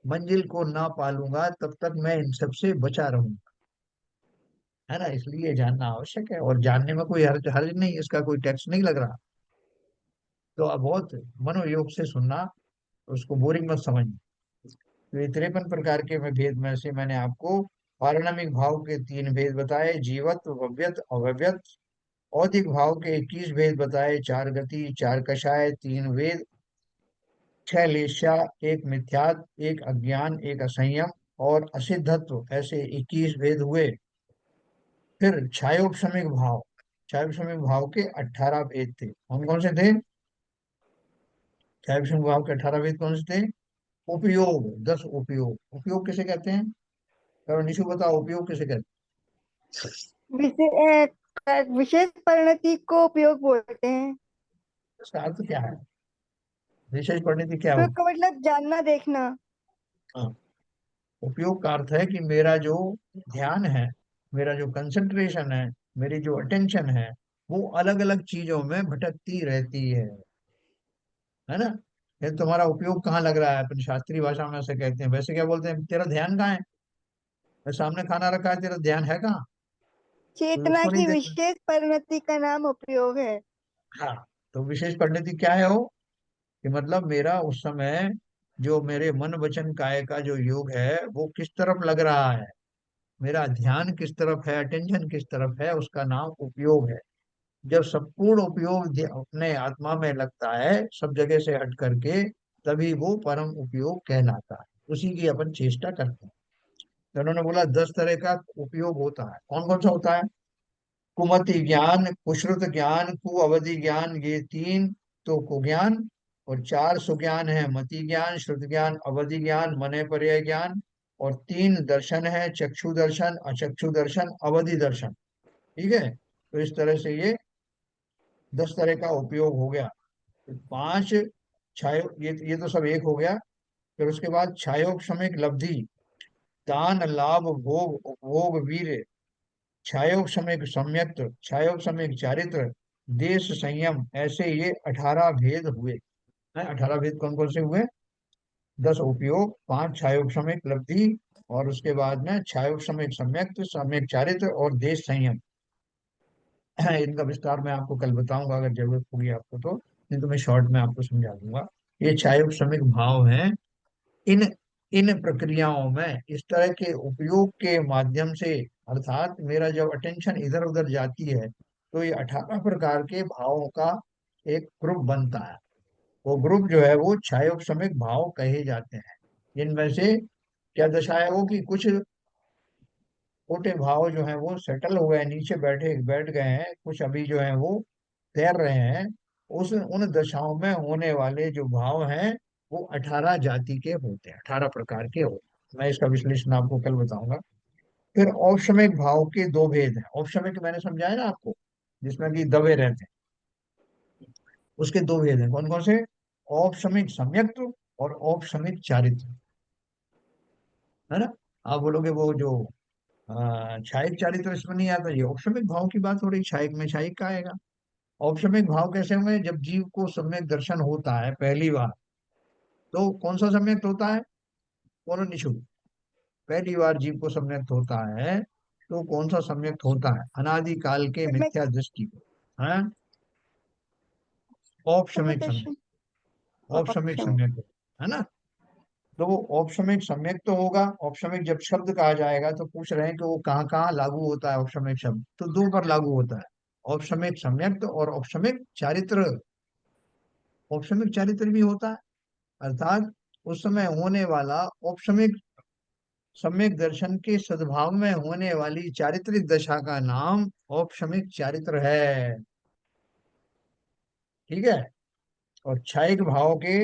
मंजिल को ना पालूंगा, तब तक मैं इन सबसे बचा रहूंगा, है ना। इसलिए जानना आवश्यक है, और जानने में कोई हर्ज हर्ज नहीं, इसका कोई टैक्स नहीं लग रहा। तो अब बहुत मनोयोग से सुनना, उसको बोरिंग मत समझना। तो ये 53 प्रकार के में भेद में से मैंने आपको पारिणामिक भाव के 3 भेद बताए, जीवत भव्यत अभव्यत। औदिक भाव के 21 भेद बताए, 4 गति, 4 कषाय, 3 वेद, 6 लेशा, 1 मिथ्यात, 1 अज्ञान, 1 असंयम और असिद्धत्व, ऐसे 21 भेद हुए। फिर छायोपशमिक भाव, छायोपशमिक भाव के 18 भेद थे। कौन कौन से थे? छायोपशमिक भाव के 18 भेद कौन से थे? उपयोग, 10 उपयोग। उपयोग किसे कहते हैं? करो निशु बताओ, उपयोग किसे कहते
विशेष परिणति को उपयोग बोलते हैं।
हैं? इसका अर्थ क्या है? विशेष परिणति क्या
उपयोग
होगी?
का मतलब जानना देखना।
हाँ, उपयोग का अर्थ है कि मेरा जो ध्यान है, मेरा जो कंसंट्रेशन है, मेरी जो अटेंशन है, वो अलग अलग चीजों में भटकती रहती है ना। ये तुम्हारा उपयोग कहाँ लग रहा है? अपनी शास्त्रीय भाषा में ऐसे कहते हैं, वैसे क्या बोलते हैं? तेरा ध्यान कहाँ है? मैं सामने खाना रखा है, तेरा ध्यान है कहाँ? कोई
चेतना
उसको नहीं
की
देखता।
विशेष परिणति का नाम उपयोग है।
हाँ, तो विशेष परिणति क्या है वो? कि मतलब मेरा उस समय जो मेरे मन वचन काया का जो योग है वो किस तरफ लग रहा है, मेरा ध्यान किस तरफ है, अटेंशन किस तरफ है, उसका नाम उपयोग है। जब संपूर्ण उपयोग अपने आत्मा में लगता है सब जगह से हट करके, तभी वो परम उपयोग कहलाता है। उसी की अपन चेष्टा करते हैं। तो उन्होंने बोला 10 तरह का उपयोग होता है। कौन कौन सा होता है? कुमति ज्ञान, कुश्रुत ज्ञान, कुअवधि ज्ञान, ये तीन तो कुज्ञान। और चार सुज्ञान है, मति ज्ञान, श्रुत ज्ञान, अवधि ज्ञान, मने पर्याय ज्ञान। और तीन दर्शन है, चक्षु दर्शन, अचक्षु दर्शन, अवधि दर्शन। ठीक है, तो इस तरह से ये 10 तरह का उपयोग हो गया। तो पांच छायो, ये तो सब एक हो गया। फिर उसके बाद छायोग समेत लब्धि, दान लाभ भोग उपभोग वीर, छायोग समेत सम्यक्त, छायोग समेत चारित्र, देश संयम, ऐसे ये 18 भेद हुए हैं। 18 भेद कौन कौन से हुए? 10 उपयोग, 5 छायोग समेत लब्धि, और उसके बाद में छायोग समेत सम्यक्त, सम्यक चारित्र और देश संयम। इनका विस्तार मैं आपको कल बताऊंगा अगर जरूरत होगी आपको तो, नहीं तो मैं शॉर्ट में आपको समझा दूंगा। ये छायोग समेत भाव हैं। इन इन प्रक्रियाओं में इस तरह के उपयोग के माध्यम से, अर्थात मेरा जब अटेंशन इधर उधर जाती है, तो ये 18 प्रकार के भावों का एक ग्रुप बनता है। वो ग्रुप जो है वो क्षायोग समेत भाव कहे जाते हैं। इनमें से क्या दशा है वो कि कुछ छोटे भाव जो हैं वो सेटल हो गए, नीचे बैठ गए हैं, कुछ अभी जो है वो तैर रहे हैं। उस उन दशाओं में होने वाले जो भाव हैं वो 18 जाति के होते हैं, 18 प्रकार के होते हैं। मैं इसका विश्लेषण आपको कल बताऊंगा। फिर औपशमिक भाव के दो भेद हैं। औपशमिक मैंने समझाया ना आपको, जिसमें कि दबे रहते हैं, उसके दो भेद हैं। कौन कौन से? औपशमिक सम्यक्त और औपशमिक चारित्र। है ना? आप बोलोगे वो जो क्षायिक चारित्र इसमें नहीं आता, ये औपशमिक भाव की बात हो रही, क्षायिक में क्षायिक का आएगा। औपशमिक भाव कैसे होंगे? जब जीव को सम्यक दर्शन होता है पहली बार, तो कौन सा सम्यक होता है? कौन निशु? पहली बार जीव को सम्यक होता है तो कौन सा सम्यक होता है? अनादि काल के
मैं
मिथ्या दृष्टि को है औपशमिक सम्यक।
कंप्यूटेशन
औपशमिक
ऑप्शन।
सम्यक है ना? तो वो औपशमिक सम्यक तो होगा। औपशमिक जब शब्द कहा जाएगा तो पूछ रहे हैं कि वो कहाँ कहाँ लागू होता है औपशमिक शब्द, तो दो पर लागू होता है, औपशमिक सम्यक और औपशमिक चारित्र। औपशमिक चारित्र भी होता है, अर्थात उस समय होने वाला औपशमिक सम्यक दर्शन के सद्भाव में होने वाली चारित्रिक दशा का नाम औपशमिक चारित्र है। ठीक है। और क्षयिक भाव के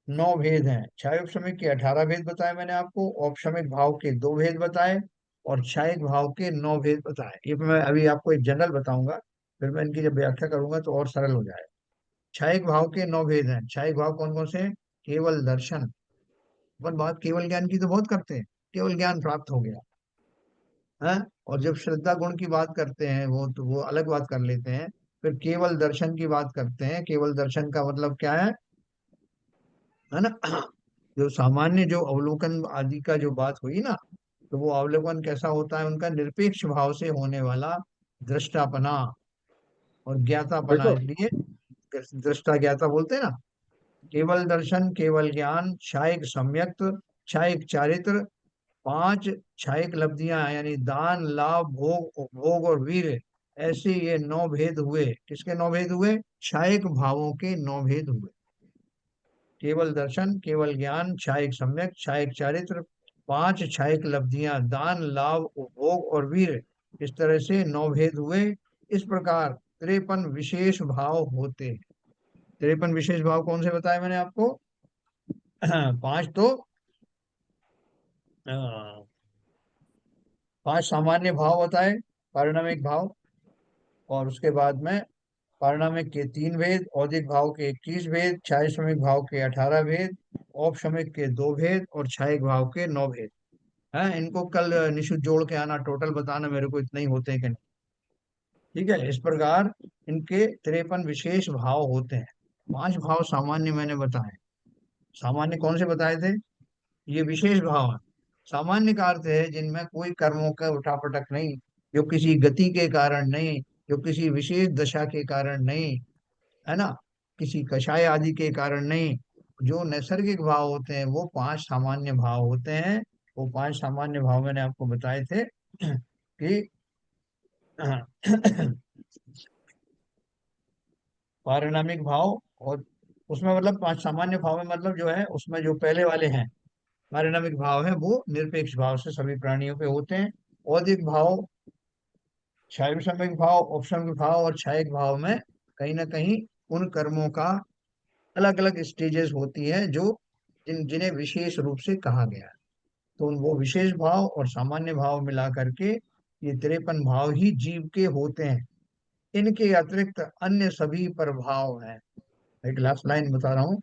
9 भेद हैं। क्षायोपशमिक के 18 भेद बताए मैंने आपको, औपशमिक भाव के 2 भेद बताए, और क्षयिक भाव के 9 भेद बताए। ये मैं अभी आपको एक जनरल बताऊंगा, फिर मैं इनकी जब व्याख्या करूंगा तो और सरल हो जाए। क्षयिक भाव के 9 भेद हैं। क्षयिक भाव कौन कौन से हैं? केवल दर्शन। अपन बात केवल ज्ञान की तो बहुत करते हैं, केवल ज्ञान प्राप्त हो गया है। और जब श्रद्धा गुण की बात करते हैं वो तो वो अलग बात कर लेते हैं। फिर केवल दर्शन की बात करते हैं। केवल दर्शन का मतलब क्या है ना? जो सामान्य जो अवलोकन आदि का जो बात हुई ना, तो वो अवलोकन कैसा होता है? उनका निरपेक्ष भाव से होने वाला दृष्टापना और ज्ञातापना,
देखो,
इसलिए दृष्टा ज्ञाता बोलते हैं ना। केवल दर्शन, केवल ज्ञान, क्षायिक सम्यक्त, क्षायिक चारित्र, 5 क्षायिक लब्धियां यानी दान लाभ भोग उपभोग और वीर, ऐसे ये 9 भेद हुए। किसके 9 भेद हुए? क्षायिक भावों के 9 भेद हुए। केवल दर्शन, केवल ज्ञान, क्षायिक सम्यक, क्षायिक चारित्र, 5 क्षायिक लब्धियां, दान लाभ उपभोग और वीर, इस तरह से 9 भेद हुए। इस प्रकार 53 विशेष भाव होते हैं। 53 विशेष भाव कौन से बताए मैंने आपको? पांच तो अ, 5 सामान्य भाव बताए, पारिणामिक भाव, और उसके बाद में पारिणामिक के 3 भेद, औदिक भाव के 21 भेद, छायाश्रमिक भाव के 18 भेद, औपशमिक के 2 भेद, और छायिक भाव के 9 भेद हैं। इनको कल निशु जोड़ के आना, टोटल बताना मेरे को इतने ही होते हैं कि नहीं। ठीक है, इस प्रकार इनके 53 विशेष भाव होते हैं। 5 भाव सामान्य मैंने बताए। सामान्य कौन से बताए थे? ये विशेष भाव है। सामान्य का अर्थ है जिनमें कोई कर्मों का उठापटक नहीं, जो किसी गति के कारण नहीं, जो किसी विशेष दशा के कारण नहीं, है ना, किसी कषाय आदि के कारण नहीं, जो नैसर्गिक भाव होते हैं वो पांच सामान्य भाव होते हैं। वो पांच सामान्य भाव मैंने आपको बताए थे कि पारिणामिक भाव, और उसमें मतलब पांच सामान्य भाव में मतलब जो है उसमें जो पहले वाले हैं पारिणामिक भाव है वो निरपेक्ष भाव से सभी प्राणियों पे होते हैं। औदिक भाव, क्षायविषमिक भाव, औपसमिक भाव और क्षयिक भाव में कहीं ना कहीं उन कर्मों का अलग अलग स्टेजेस होती है जो जिन्हें विशेष रूप से कहा गया है। तो वो विशेष भाव और सामान्य भाव मिला करके ये 53 भाव ही जीव के होते हैं। इनके अतिरिक्त अन्य सभी प्रभाव हैं। एक लास्ट लाइन बता रहा हूँ।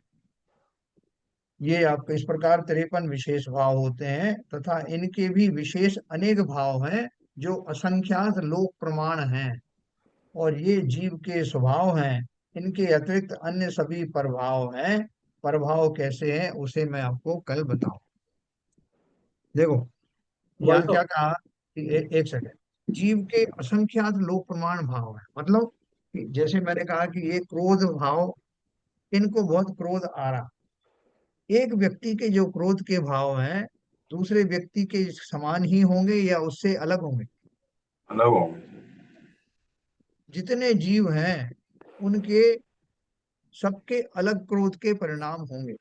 ये आपको इस प्रकार 53 विशेष भाव होते हैं तथा इनके भी विशेष अनेक भाव हैं जो असंख्यात लोक प्रमाण हैं, और ये जीव के स्वभाव हैं। इनके अतिरिक्त अन्य सभी प्रभाव हैं। प्रभाव कैसे हैं उसे मैं आपको कल बताऊं। देखो,
भाई
यहाँ क्या
साहब।
कहा कि एक सेकंड। जीव के असंख्यात लोक प्रमाण भाव है, मतलब कि जैसे मैंने कहा कि ये क्रोध भाव, इनको बहुत क्रोध आ रहा। एक व्यक्ति के जो क्रोध के भाव हैं दूसरे व्यक्ति के समान ही होंगे या उससे अलग होंगे?
अलग होंगे।
जितने जीव हैं उनके सबके अलग क्रोध के परिणाम होंगे।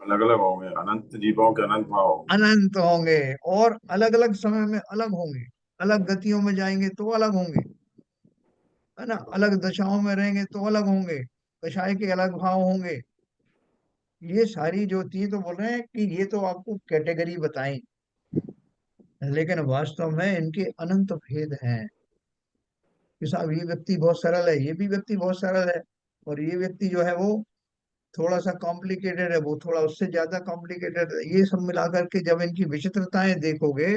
अलग अलग होंगे, अनंत जीवों के अनंत भाव होंगे।
अनंत होंगे, और अलग अलग समय में अलग होंगे। अलग गतियों में जाएंगे तो अलग होंगे, है ना। अलग दशाओं में रहेंगे तो अलग होंगे, दशाएं के अलग भाव होंगे। ये सारी जो थी तो बोल रहे हैं कि ये तो आपको कैटेगरी बताई, लेकिन वास्तव में इनके अनंत भेद हैं। कि साहब ये व्यक्ति बहुत सरल है, ये भी व्यक्ति बहुत सरल है, और ये व्यक्ति जो है वो थोड़ा सा कॉम्प्लिकेटेड है, वो थोड़ा उससे ज्यादा कॉम्प्लिकेटेड है। ये सब मिलाकर के जब इनकी विचित्रताएं देखोगे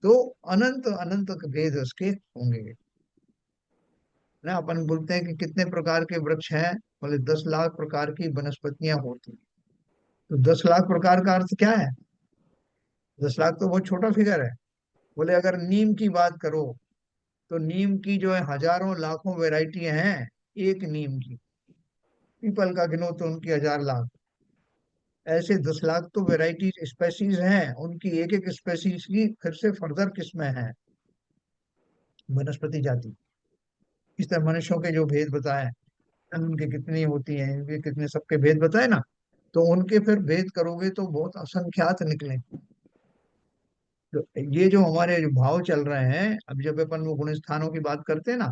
तो अनंत अनंत भेद उसके होंगे ना। अपन बोलते हैं कि कितने प्रकार के वृक्ष हैं, बोले 10 लाख प्रकार की वनस्पतियां होती हैं। तो 10 लाख प्रकार का अर्थ क्या है? 10 लाख तो बहुत छोटा फिगर है। बोले अगर नीम की बात करो तो नीम की जो है हजारों लाखों वैरायटी हैं एक नीम की। पीपल का गिनो तो उनकी 1000 लाख। ऐसे 10 लाख तो वैरायटी स्पेसीज हैं, उनकी एक एक स्पेसीज की फिर से फर्दर किस्में हैं, वनस्पति जाति। इस तरह मनुष्यों के जो भेद बताए, उनकी कितनी होती हैं, इनके कितने, सबके भेद बताए ना। तो उनके फिर भेद करोगे तो बहुत असंख्यात निकले। तो ये जो हमारे जो भाव चल रहे हैं, अब जब अपन वो गुण स्थानों की बात करते हैं ना,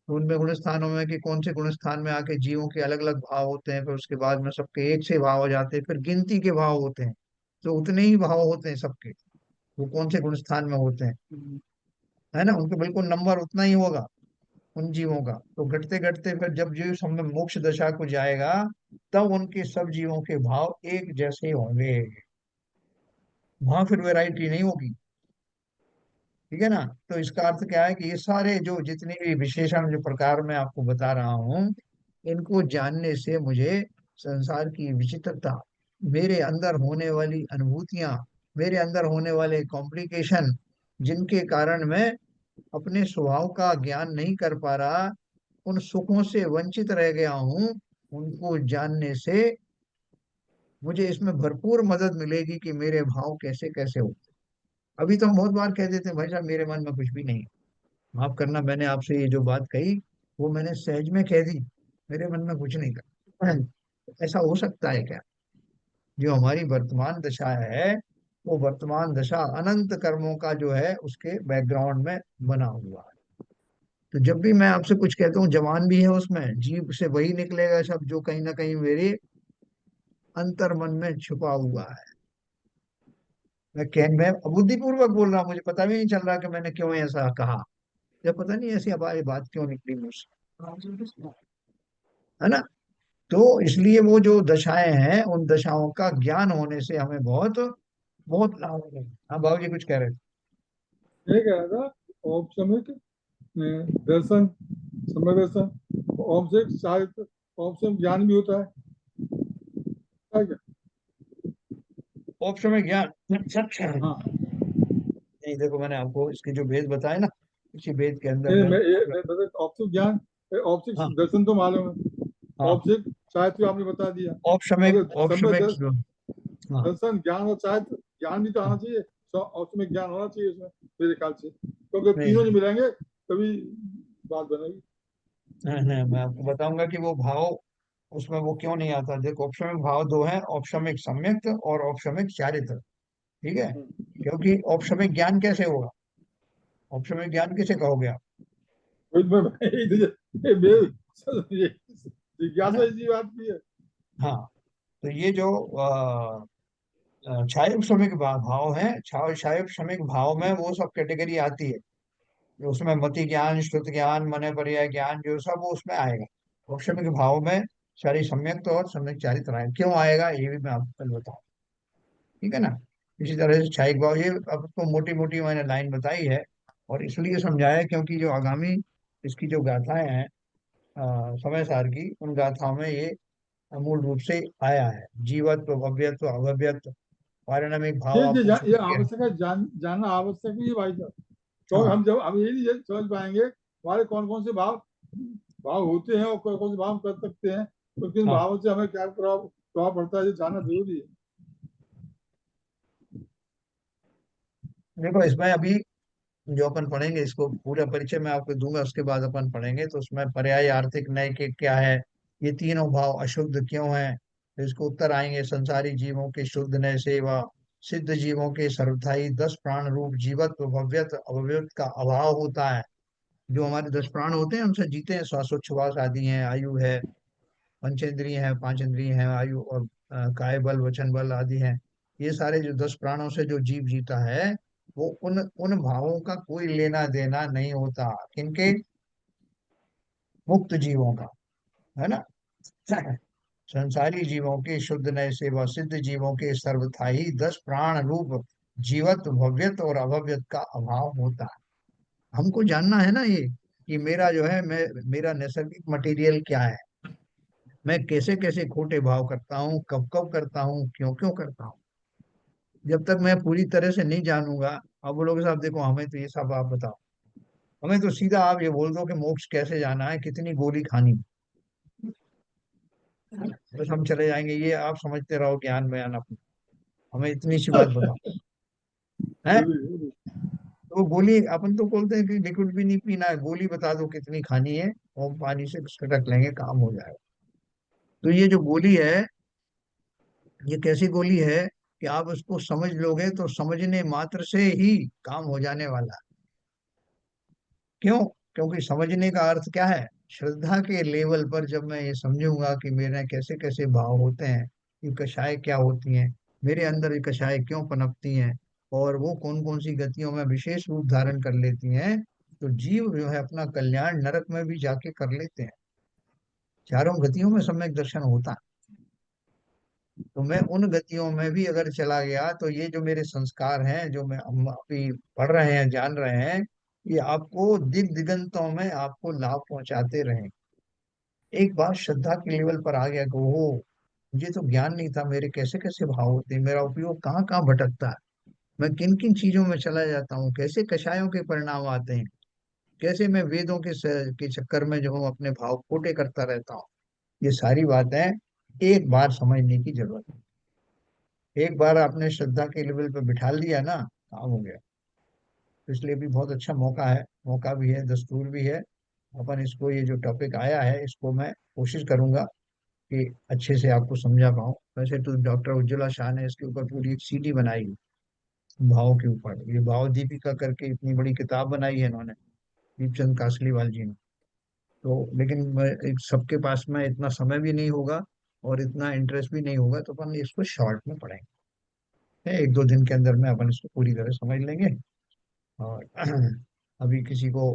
तो उनमें गुण स्थानों में कि कौन से गुण स्थान में आके जीवों के अलग अलग भाव होते हैं, फिर उसके बाद में सबके एक से भाव हो जाते हैं, फिर गिनती के भाव होते हैं। तो उतने ही भाव होते हैं सबके, वो कौन से गुण स्थान में होते हैं, है ना। उनके बिल्कुल नंबर उतना ही होगा उन जीवों का। तो घटते घटते फिर जब जीव समय मोक्ष दशा को जाएगा तब उनके सब जीवों के भाव एक जैसे होंगे। वहां फिर वैरायटी नहीं होगी। ठीक है ना। तो इसका अर्थ क्या है कि ये सारे जो जितने भी विशेषण जो प्रकार मैं आपको बता रहा हूँ, इनको जानने से मुझे संसार की विचित्रता, मेरे अंदर होने वाली अनुभूतियां, मेरे अंदर होने वाले कॉम्प्लिकेशन, जिनके कारण मैं अपने स्वभाव का ज्ञान नहीं कर पा रहा, उन सुखों से वंचित रह गया हूँ, उनको जानने से मुझे इसमें भरपूर मदद मिलेगी कि मेरे भाव कैसे कैसे हो। अभी तो हम बहुत बार कह देते हैं भाई साहब मेरे मन में कुछ भी नहीं है। माफ करना, मैंने आपसे ये जो बात कही वो मैंने सहज में कह दी, मेरे मन में कुछ नहीं था। ऐसा हो सकता है क्या? जो हमारी वर्तमान दशा है वो वर्तमान दशा अनंत कर्मों का जो है उसके बैकग्राउंड में बना हुआ है। तो जब भी मैं आपसे कुछ कहता हूँ जवान भी है उसमें, जीभ से वही निकलेगा शब्द जो कहीं ना कहीं मेरे अंतर मन में छुपा हुआ है। मैं बुद्धिपूर्वक बोल रहा हूँ, मुझे पता भी नहीं चल रहा कि मैंने क्यों ऐसा कहा, या पता नहीं ऐसी अब ये बात क्यों निकली मुझसे, है ना। तो इसलिए वो जो दशाएं हैं उन दशाओं का ज्ञान होने से हमें बहुत बहुत लाभ होगा। हाँ बाबू जी कुछ कह रहे थे।
ये कह रहा था औपसमिक दर्शन, समय दर्शन, औपसमिक साहित्य, औपसमिक ज्ञान भी होता है क्या?
मोक्ष में ज्ञान, अच्छा अच्छा।
हाँ।
नहीं देखो, मैंने आपको इसके जो भेद बताए ना, इसी भेद के अंदर
नहीं,
मैंने
मैं औपसमिक ज्ञान, औपसमिक
हाँ
दर्शन तो मालूम है।
हाँ
औपसमिक साहित्य आपने बता दिया।
औपशमिक
अगर
औपशमिक हाँ
दर्शन ज्ञान और साहित्य, ज्ञान भी तो आना चाहिए, औपशमिक ज्ञान होना चाहिए उसमें मेरे ख्याल से, क्योंकि
नहीं
तीनों नहीं मिलेंगे तभी बात बनेगी।
नहीं, मैं आपको बताऊंगा कि वो भाव उसमें वो क्यों नहीं आता। देखो औपशमिक भाव दो हैं, औपशमिक सम्यक्त और औपशमिक चारित्र। ठीक है, क्योंकि औपशमिक ज्ञान कैसे होगा, औपशमिक ज्ञान किसे कहोगे आप, है
जिज्ञासा
ना।
इसी बात की है।
हाँ, तो ये जो क्षायक श्रमिक भाव है, क्षायक श्रमिक भाव में वो सब कैटेगरी आती है, जो उसमें मति ज्ञान, श्रुत ज्ञान, मन पर्याय ज्ञान, जो सब वो उसमें आएगा। औपशमिक भाव में सारी सम्यक और सम्यक चारित्र आए, क्यों आएगा ये भी मैं आपको कल बताऊँ। ठीक है ना। इसी तरह से क्षायिक भाव, ये अब तो मोटी मोटी मैंने लाइन बताई है, और इसलिए समझाया क्योंकि जो आगामी इसकी जो गाथाएं हैं समय सार की, उन गाथाओं में ये मूल रूप से आया है। जीवत्व, भव्यत्व, अभव्यत्व, पारिणामिक भाव आपको
ये
चाहिए।
आवश्यक है, जानना आवश्यक भी है भाई साहब, क्योंकि
हाँ
हम ये नहीं समझ पाएंगे हमारे कौन कौन से भाव भाव होते हैं और कौन कौन से भाव हम कर सकते हैं, तो किन
हाँ,
भावों से हमें क्या प्रभाव प्रभाव पड़ता है, ये जानना जरूरी है।
देखो इसमें अभी जो अपन पढ़ेंगे, इसको पूरा परिचय मैं आपको दूंगा, उसके बाद अपन पढ़ेंगे। तो उसमें पर्याय, आर्थिक, नैतिक क्या है, ये तीनों भाव अशुद्ध क्यों है, तो इसको उत्तर आएंगे। संसारी जीवों के शुद्ध नय सेवा, सिद्ध जीवों के सर्वथाई 10 प्राण रूप जीवत्व, भव्यत्व, अभव्यत्व का अभाव होता है। जो हमारे 10 प्राण होते हैं उनसे जीते हैं, श्वासोच्छ्वास आदि हैं, आयु है, पंचेंद्रिय है, 5 इंद्रिय हैं, आयु और काय बल, वचन बल आदि हैं। ये सारे जो 10 प्राणों से जो जीव जीता है, वो उन उन भावों का कोई लेना देना नहीं होता। किनके, मुक्त जीवों का, है ना। संसारी जीवों के शुद्ध नय सेवा, सिद्ध जीवों के सर्वथा ही 10 प्राण रूप जीवत्व, भव्यत्व और अभव्यत्व का अभाव होता है। हमको जानना है ना ये, कि मेरा जो है, मैं मेरा नैसर्गिक मटेरियल क्या है, मैं कैसे कैसे खोटे भाव करता हूँ, कब कब करता हूँ, क्यों क्यों करता हूँ। जब तक मैं पूरी तरह से नहीं जानूंगा, अब बोलोगे साहब देखो हमें तो ये सब आप बताओ, हमें तो सीधा आप ये बोल दो कि मोक्ष कैसे जाना है, कितनी गोली खानी है, बस हम चले जाएंगे, ये आप समझते रहो ज्ञान बयान अपना, हमें इतनी सी बात बताओ है।
जरूरी।
तो वो गोली, अपन तो बोलते हैं कि लिक्विड भी नहीं पीना है, गोली बता दो कितनी खानी है, और पानी से छटक लेंगे, काम हो जाएगा। तो ये जो गोली है, ये कैसी गोली है कि आप उसको समझ लोगे तो समझने मात्र से ही काम हो जाने वाला है। क्यों, क्योंकि समझने का अर्थ क्या है, श्रद्धा के लेवल पर जब मैं ये समझूंगा कि मेरे कैसे कैसे भाव होते हैं, ये कषाय क्या होती हैं, मेरे अंदर ये कषाय क्यों पनपती हैं, और वो कौन कौन सी गतियों में विशेष रूप धारण कर लेती हैं, तो जीव जो है अपना कल्याण नरक में भी जाके कर लेते हैं। चारों गतियों में सम्यक दर्शन होता है। तो मैं उन गतियों में भी अगर चला गया, तो ये जो मेरे संस्कार हैं, जो मैं हम अभी पढ़ रहे हैं, जान रहे हैं, ये आपको दिगंतों में आपको लाभ पहुंचाते रहें। एक बार श्रद्धा के लेवल पर आ गया कि ओहो, मुझे तो ज्ञान नहीं था, मेरे कैसे कैसे भाव होते हैं, मेरा उपयोग कहाँ कहाँ भटकता है, मैं किन किन चीजों में चला जाता हूँ, कैसे कषायों के परिणाम आते हैं, कैसे मैं वेदों के चक्कर में जो हूँ अपने भाव खोटे करता रहता हूँ। ये सारी बातें एक बार समझने की जरूरत है। एक बार आपने श्रद्धा के लेवल पे बिठा लिया ना, काम हो गया। तो इसलिए भी बहुत अच्छा मौका है, मौका भी है, दस्तूर भी है। अपन इसको, ये जो टॉपिक आया है, इसको मैं कोशिश करूंगा कि अच्छे से आपको समझा पाऊँ। वैसे तो डॉक्टर उज्ज्वला शाह ने इसके ऊपर पूरी एक सीडी बनाई है, भाव के ऊपर, ये भाव दीपिका करके इतनी बड़ी किताब बनाई है इन्होंने, दीपचंद कासलीवाल जी ने। तो लेकिन एक सबके पास में इतना समय भी नहीं होगा और इतना इंटरेस्ट भी नहीं होगा, तो अपन इसको शॉर्ट में पढ़ेंगे। एक दो दिन के अंदर में अपन इसको पूरी तरह समझ लेंगे। और अभी किसी को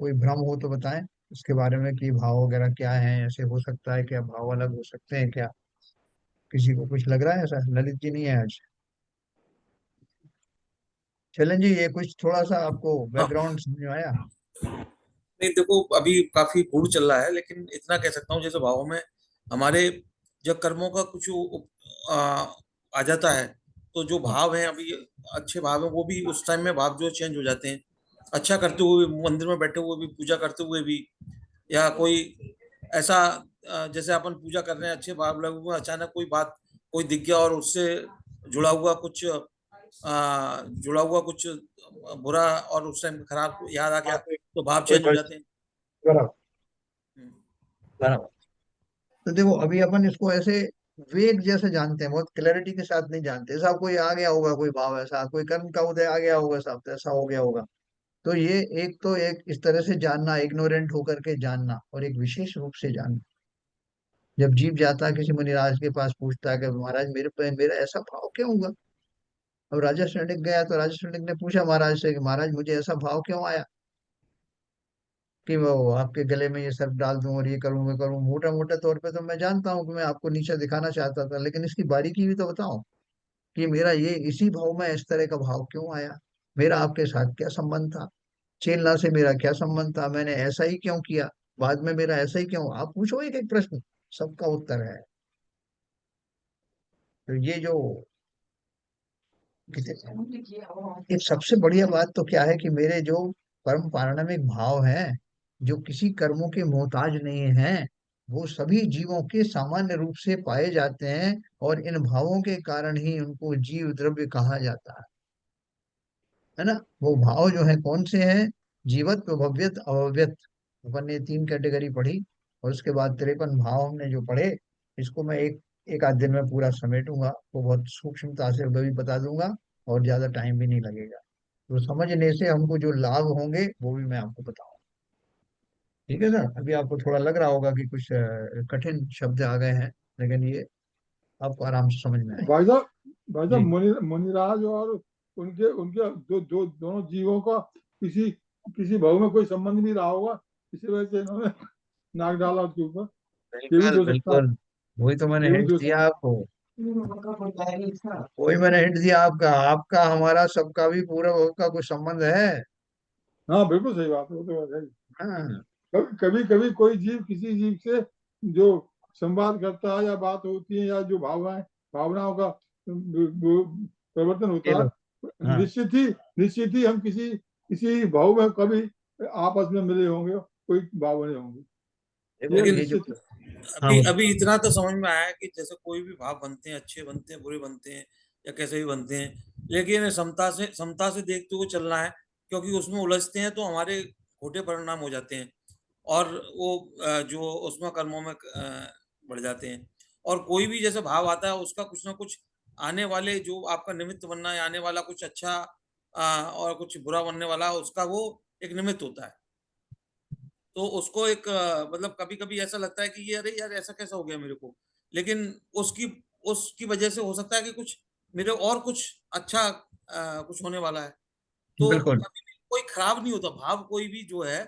कोई भ्रम हो तो बताएं इसके बारे में, कि भाव वगैरह क्या है, ऐसे हो सकता है क्या, भाव अलग हो सकते हैं क्या, किसी को कुछ लग रहा है ऐसा। ललित जी नहीं है आज। चलें जी, ये कुछ थोड़ा सा आपको
हाँ,
बैकग्राउंड समझ में आया।
नहीं देखो अभी काफी गूढ़ चल रहा है, लेकिन इतना कह सकता हूँ जैसे भावों में हमारे जब कर्मों का कुछ आ, आ जाता है, तो जो
हाँ
भाव हैं अभी अच्छे भाव हैं वो भी उस टाइम में भाव जो चेंज हो जाते हैं। अच्छा करते हुए भी, मंदिर में बैठे हुए भी, पूजा करते हुए भी, या कोई ऐसा जैसे अपन पूजा कर रहे हैं, अच्छे भाव लगे हुए, अचानक कोई बात कोई दिख गया और उससे जुड़ा हुआ कुछ बुरा और उस टाइम खराब याद आ गया, तो भाव चेंज हो जाते हैं।
बराबर
हम्म।
बराबर। तो देखो अभी अपन इसको ऐसे वेग जैसे जानते हैं, बहुत क्लैरिटी के साथ नहीं जानते। साहब कोई आ गया होगा, कोई भाव ऐसा, कोई कर्म का उदय आ गया होगा साहब, तो ऐसा हो गया होगा। तो ये एक इस तरह से जानना, इग्नोरेंट होकर के जानना, और एक विशेष रूप से जानना। जब जीव जाता है किसी मुनिराज के पास, पूछता है कि महाराज मेरे पे मेरा ऐसा भाव क्यों हुआ। अब राजा श्रृंग गया तो राजा श्रृंग ने पूछा महाराज से कि महाराज मुझे ऐसा भाव क्यों आया कि वो आपके गले में ये सर्प डाल दूं और ये करूं मैं करूं। मोटा मोटा तौर पे तो मैं जानता हूँ कि मैं आपको नीचा दिखाना चाहता था, लेकिन इसकी बारीकी भी तो बताओ कि मेरा ये इसी भाव में इस तरह का भाव क्यों आया। मेरा आपके साथ क्या संबंध था, चेलना से मेरा क्या संबंध था, मैंने ऐसा ही क्यों किया, बाद में मेरा ऐसा ही क्यों। आप पूछो एक एक प्रश्न, सबका उत्तर है। तो ये जो एक सबसे बढ़िया बात तो क्या है कि मेरे जो परम पारणामिक भाव हैं, जो किसी कर्मों के मोहताज नहीं हैं, वो सभी जीवों के सामान्य रूप से पाए जाते हैं, और इन भावों के कारण ही उनको जीव द्रव्य कहा जाता है ना। वो भाव जो है कौन से हैं, जीवत्व, भव्यत, अभव्यत। अपन ने तीन कैटेगरी पढ़ी, और उसके बाद 53 भाव हमने जो पढ़े, इसको मैं एक एक आध दिन में पूरा समेटूंगा, वो बहुत सूक्ष्मता से भी बता दूंगा, और ज्यादा टाइम भी नहीं लगेगा। तो समझने से हमको जो लाभ होंगे वो भी मैं आपको बताऊंगा। ठीक है सर। अभी आपको थोड़ा लग रहा होगा कि कुछ कठिन शब्द आ गए हैं, लेकिन ये आपको आराम से समझ में आएगा।
भाई साहब
जी।
मुनिराज और उनके उनके दोनों जीवों का किसी किसी भाव में कोई संबंध नहीं रहा होगा, इसी वजह से इन्होंने नाक डाला उसके ऊपर। ये भी
बिल्कुल
तो हो सकता है।
बिल्कुल, वही तो मैंने
ये भी
हिंट
तो
दिया आपको। वही मैंने हिंट दिया, आपका आपका हमारा सबका भी पूरा का कुछ संबंध है।
हाँ बिल्कुल सही बात है, वो तो है ही।
हाँ।
कभी कभी कभी कोई जीव किसी जीव से जो संवाद करता है या बात होती है या जो भावनाओं का परिवर्तन
ये
होता
लो।
है,
हाँ।
निश्चित ही हम किसी किसी भाव में कभी आपस में मिले होंगे, कोई भाव बने होंगे,
देखो
ये
लेकिन
ये जो।
निश्चित है।
हाँ
अभी
बोलो।
अभी इतना तो समझ में आया है कि जैसे कोई भी भाव बनते हैं, अच्छे बनते हैं, बुरे बनते हैं, या कैसे भी बनते हैं, लेकिन समता से देखते हुए चलना है, क्योंकि उसमें उलझते हैं तो हमारे खोटे परिणाम हो जाते हैं, और वो जो उसमें कर्मों में बढ़ जाते हैं। और कोई भी जैसे भाव आता है, उसका कुछ ना कुछ आने वाले जो आपका निमित्त बनना है, आने वाला कुछ अच्छा और कुछ बुरा बनने वाला, उसका वो एक निमित्त होता है। तो उसको एक मतलब कभी-कभी ऐसा लगता है कि ये अरे यार ऐसा कैसा हो गया मेरे को? लेकिन उसकी उसकी वजह से हो सकता है कि कुछ मेरे और कुछ अच्छा कुछ होने वाला है। तो
बिल्कुल।
कभी भी कोई खराब नहीं होता, भाव कोई भी जो है,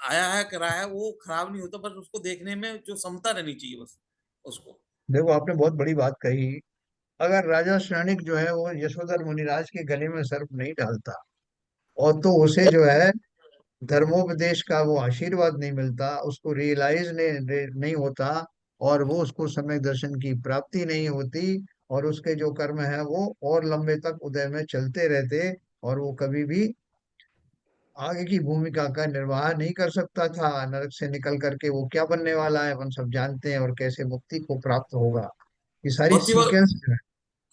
आया है, करा है, वो खराब नहीं होता, बस उसको देखने में जो समता रहनी चाहिए बस उसको।
देखो आपने बहुत बड़ी बात कही। अगर राजा श्रेणिक जो है वो यशोधर मुनिराज के गले में सर्प नहीं डालता, और तो उसे जो है धर्मोपदेश का वो आशीर्वाद नहीं मिलता, उसको रियलाइज नहीं होता, और वो उसको सम्यक दर्शन की प्राप्ति नहीं होती, और उसके जो कर्म है वो और लंबे तक उदय में चलते रहते, और वो कभी भी आगे की भूमिका का निर्वाह नहीं कर सकता था। नरक से निकल करके वो क्या बनने वाला है अपन सब जानते हैं, और कैसे मुक्ति को प्राप्त होगा। ये सारी
बहुत ही बार
सीक्वेंस है।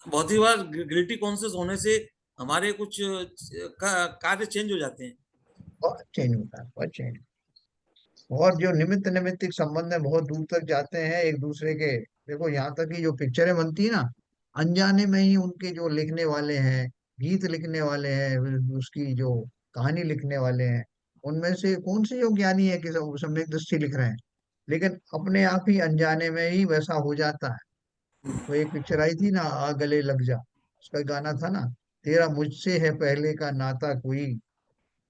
बहुत ही बार गिल्टी कॉन्शियस होने से हमारे कुछ कार्य चेंज हो जाते हैं।
बहुत चेंज होता है, बहुत चेंज। और जो निमित्त निमित्तिक संबंध है बहुत दूर तक जाते हैं एक दूसरे के। देखो यहाँ तक कि जो पिक्चरें बनती है ना, अनजाने में ही उनके जो लिखने वाले हैं, गीत लिखने वाले हैं, उसकी जो कहानी लिखने वाले हैं, उनमें से कौन से जो ज्ञानी है कि सब सम्यक दृष्टि लिख रहे हैं, लेकिन अपने आप ही अनजाने में ही वैसा हो जाता है। वो एक पिक्चर आई थी ना, आ गले लग जा, उसका गाना था ना, तेरा मुझसे है पहले का नाता कोई,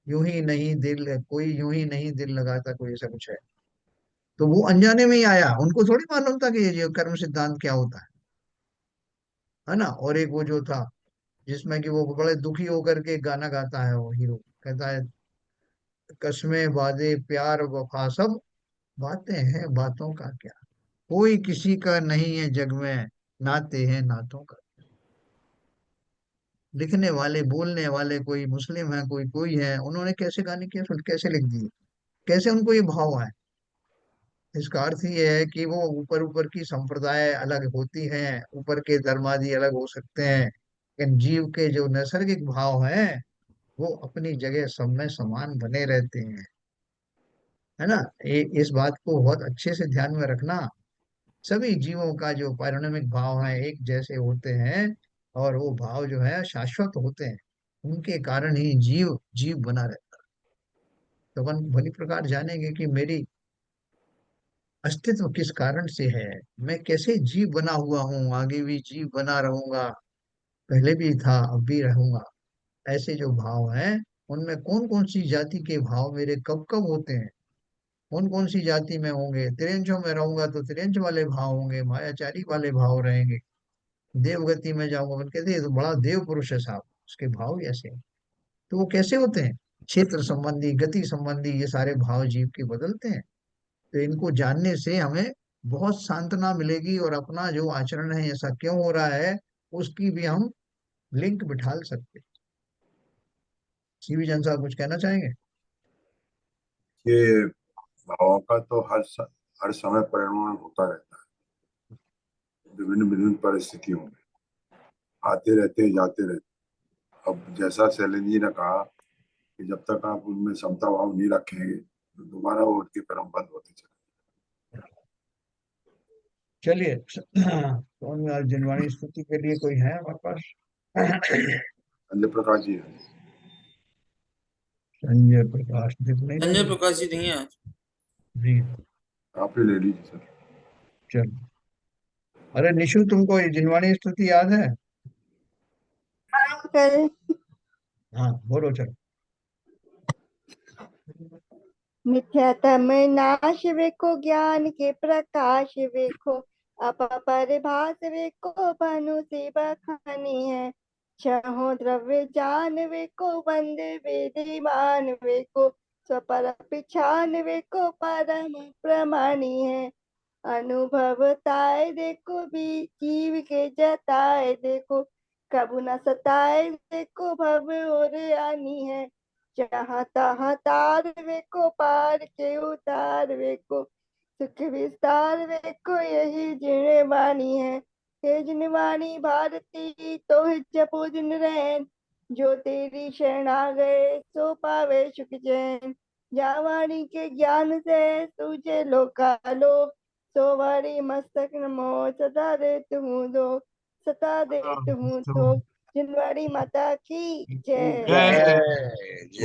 यूं ही नहीं दिल कोई, यूं ही नहीं दिल लगाता कोई, ऐसा कुछ है। तो वो अनजाने में ही आया, उनको थोड़ी मालूम था कि ये कर्म सिद्धांत क्या होता है ना। और एक वो जो था जिसमें कि वो बड़े दुखी होकर के गाना गाता है, वो हीरो कहता है, कस्में वादे प्यार वफा सब बातें हैं बातों का क्या, कोई किसी का नहीं है जग में, नाते हैं नातों का। लिखने वाले बोलने वाले कोई मुस्लिम है, कोई कोई है, उन्होंने कैसे गाने किए, कैसे लिख दिए, कैसे उनको ये भाव आए, इसका अर्थ ये है कि वो ऊपर ऊपर की संप्रदाय अलग होती हैं, ऊपर के धर्मादि अलग हो सकते हैं, लेकिन जीव के जो नैसर्गिक भाव हैं वो अपनी जगह सब में समान बने रहते हैं। है ना? इस बात को बहुत अच्छे से ध्यान में रखना। सभी जीवों का जो पारिणामिक भाव है एक जैसे होते हैं, और वो भाव जो है शाश्वत होते हैं। उनके कारण ही जीव जीव बना रहता है। तो अपन भली प्रकार जानेंगे कि मेरी अस्तित्व किस कारण से है, मैं कैसे जीव बना हुआ हूँ, आगे भी जीव बना रहूंगा, पहले भी था अब भी रहूंगा। ऐसे जो भाव हैं उनमें कौन कौन सी जाति के भाव मेरे कब कब होते हैं, कौन कौन सी जाति में होंगे। त्रियंचों में रहूंगा तो त्रियंच वाले भाव होंगे, मायाचारी वाले भाव रहेंगे। देवगति में जाऊंगा, अपन कहते हैं "ये तो बड़ा देव पुरुष है साहब, उसके भाव ही ऐसे हैं"। तो वो कैसे होते हैं? क्षेत्र संबंधी, गति संबंधी, ये सारे भाव जीव के बदलते हैं। तो इनको जानने से हमें बहुत सांत्वना मिलेगी, और अपना जो आचरण है ऐसा क्यों हो रहा है उसकी भी हम लिंक बिठा सकते हैं। सीवी जन साहब कुछ कहना चाहेंगे?
ये भावों का तो हर समय परिवर्तन होता रहता है, विभिन्न विभिन्न परिस्थितियों में आते रहते हैं, जाते रहते हैं। अब जैसा शैलेंद्र जी ने कहा कि जब तक आप उनमें समता भाव नहीं रखेंगे तो दोबारा वो उनके कर्म बंद होते चले।
चलिए, तो जिनवाणी स्तुति के लिए कोई है हमारे पास?
संजय प्रकाश जी हैं।
संजय प्रकाश दिख नहीं
संजय
रहे
प्रकाश जी नहीं है आज।
जी।
आप ही ले लीजिए सर।
चलो, अरे निशु, तुमको ये जिनवाणी स्तुति याद है?
करें।
हाँ बोलो, चलो।
मिथ्यात्म नाश वेको, ज्ञान के प्रकाश वेको, अपरिभाष वेको, भानु से बखानी है। छहो द्रव्य जान वेको, वंदे विधिमान वेको, स्वपर पिछान वेको, परम प्रमाणी है। अनुभवताए देखो भी जीव के जताए देखो, कबू न सताए देखो, भव और आनी है। जहाँ तहाँ तार वेको, पार के उतार वेको, सुख विस्तार वेको, यही जिनवाणी है। हे जिनवाणी भारती तो जपो दिन रैन, जो तेरी शरण आ गए सो पावे सुख चैन। जहाँ वाणी के ज्ञान से तुझे लोकालोक, सो वाणी मस्तक नमो सदा देत हूँ दो, सदा देत हूँ तो। जिनवाणी माता की जय।
जय जय।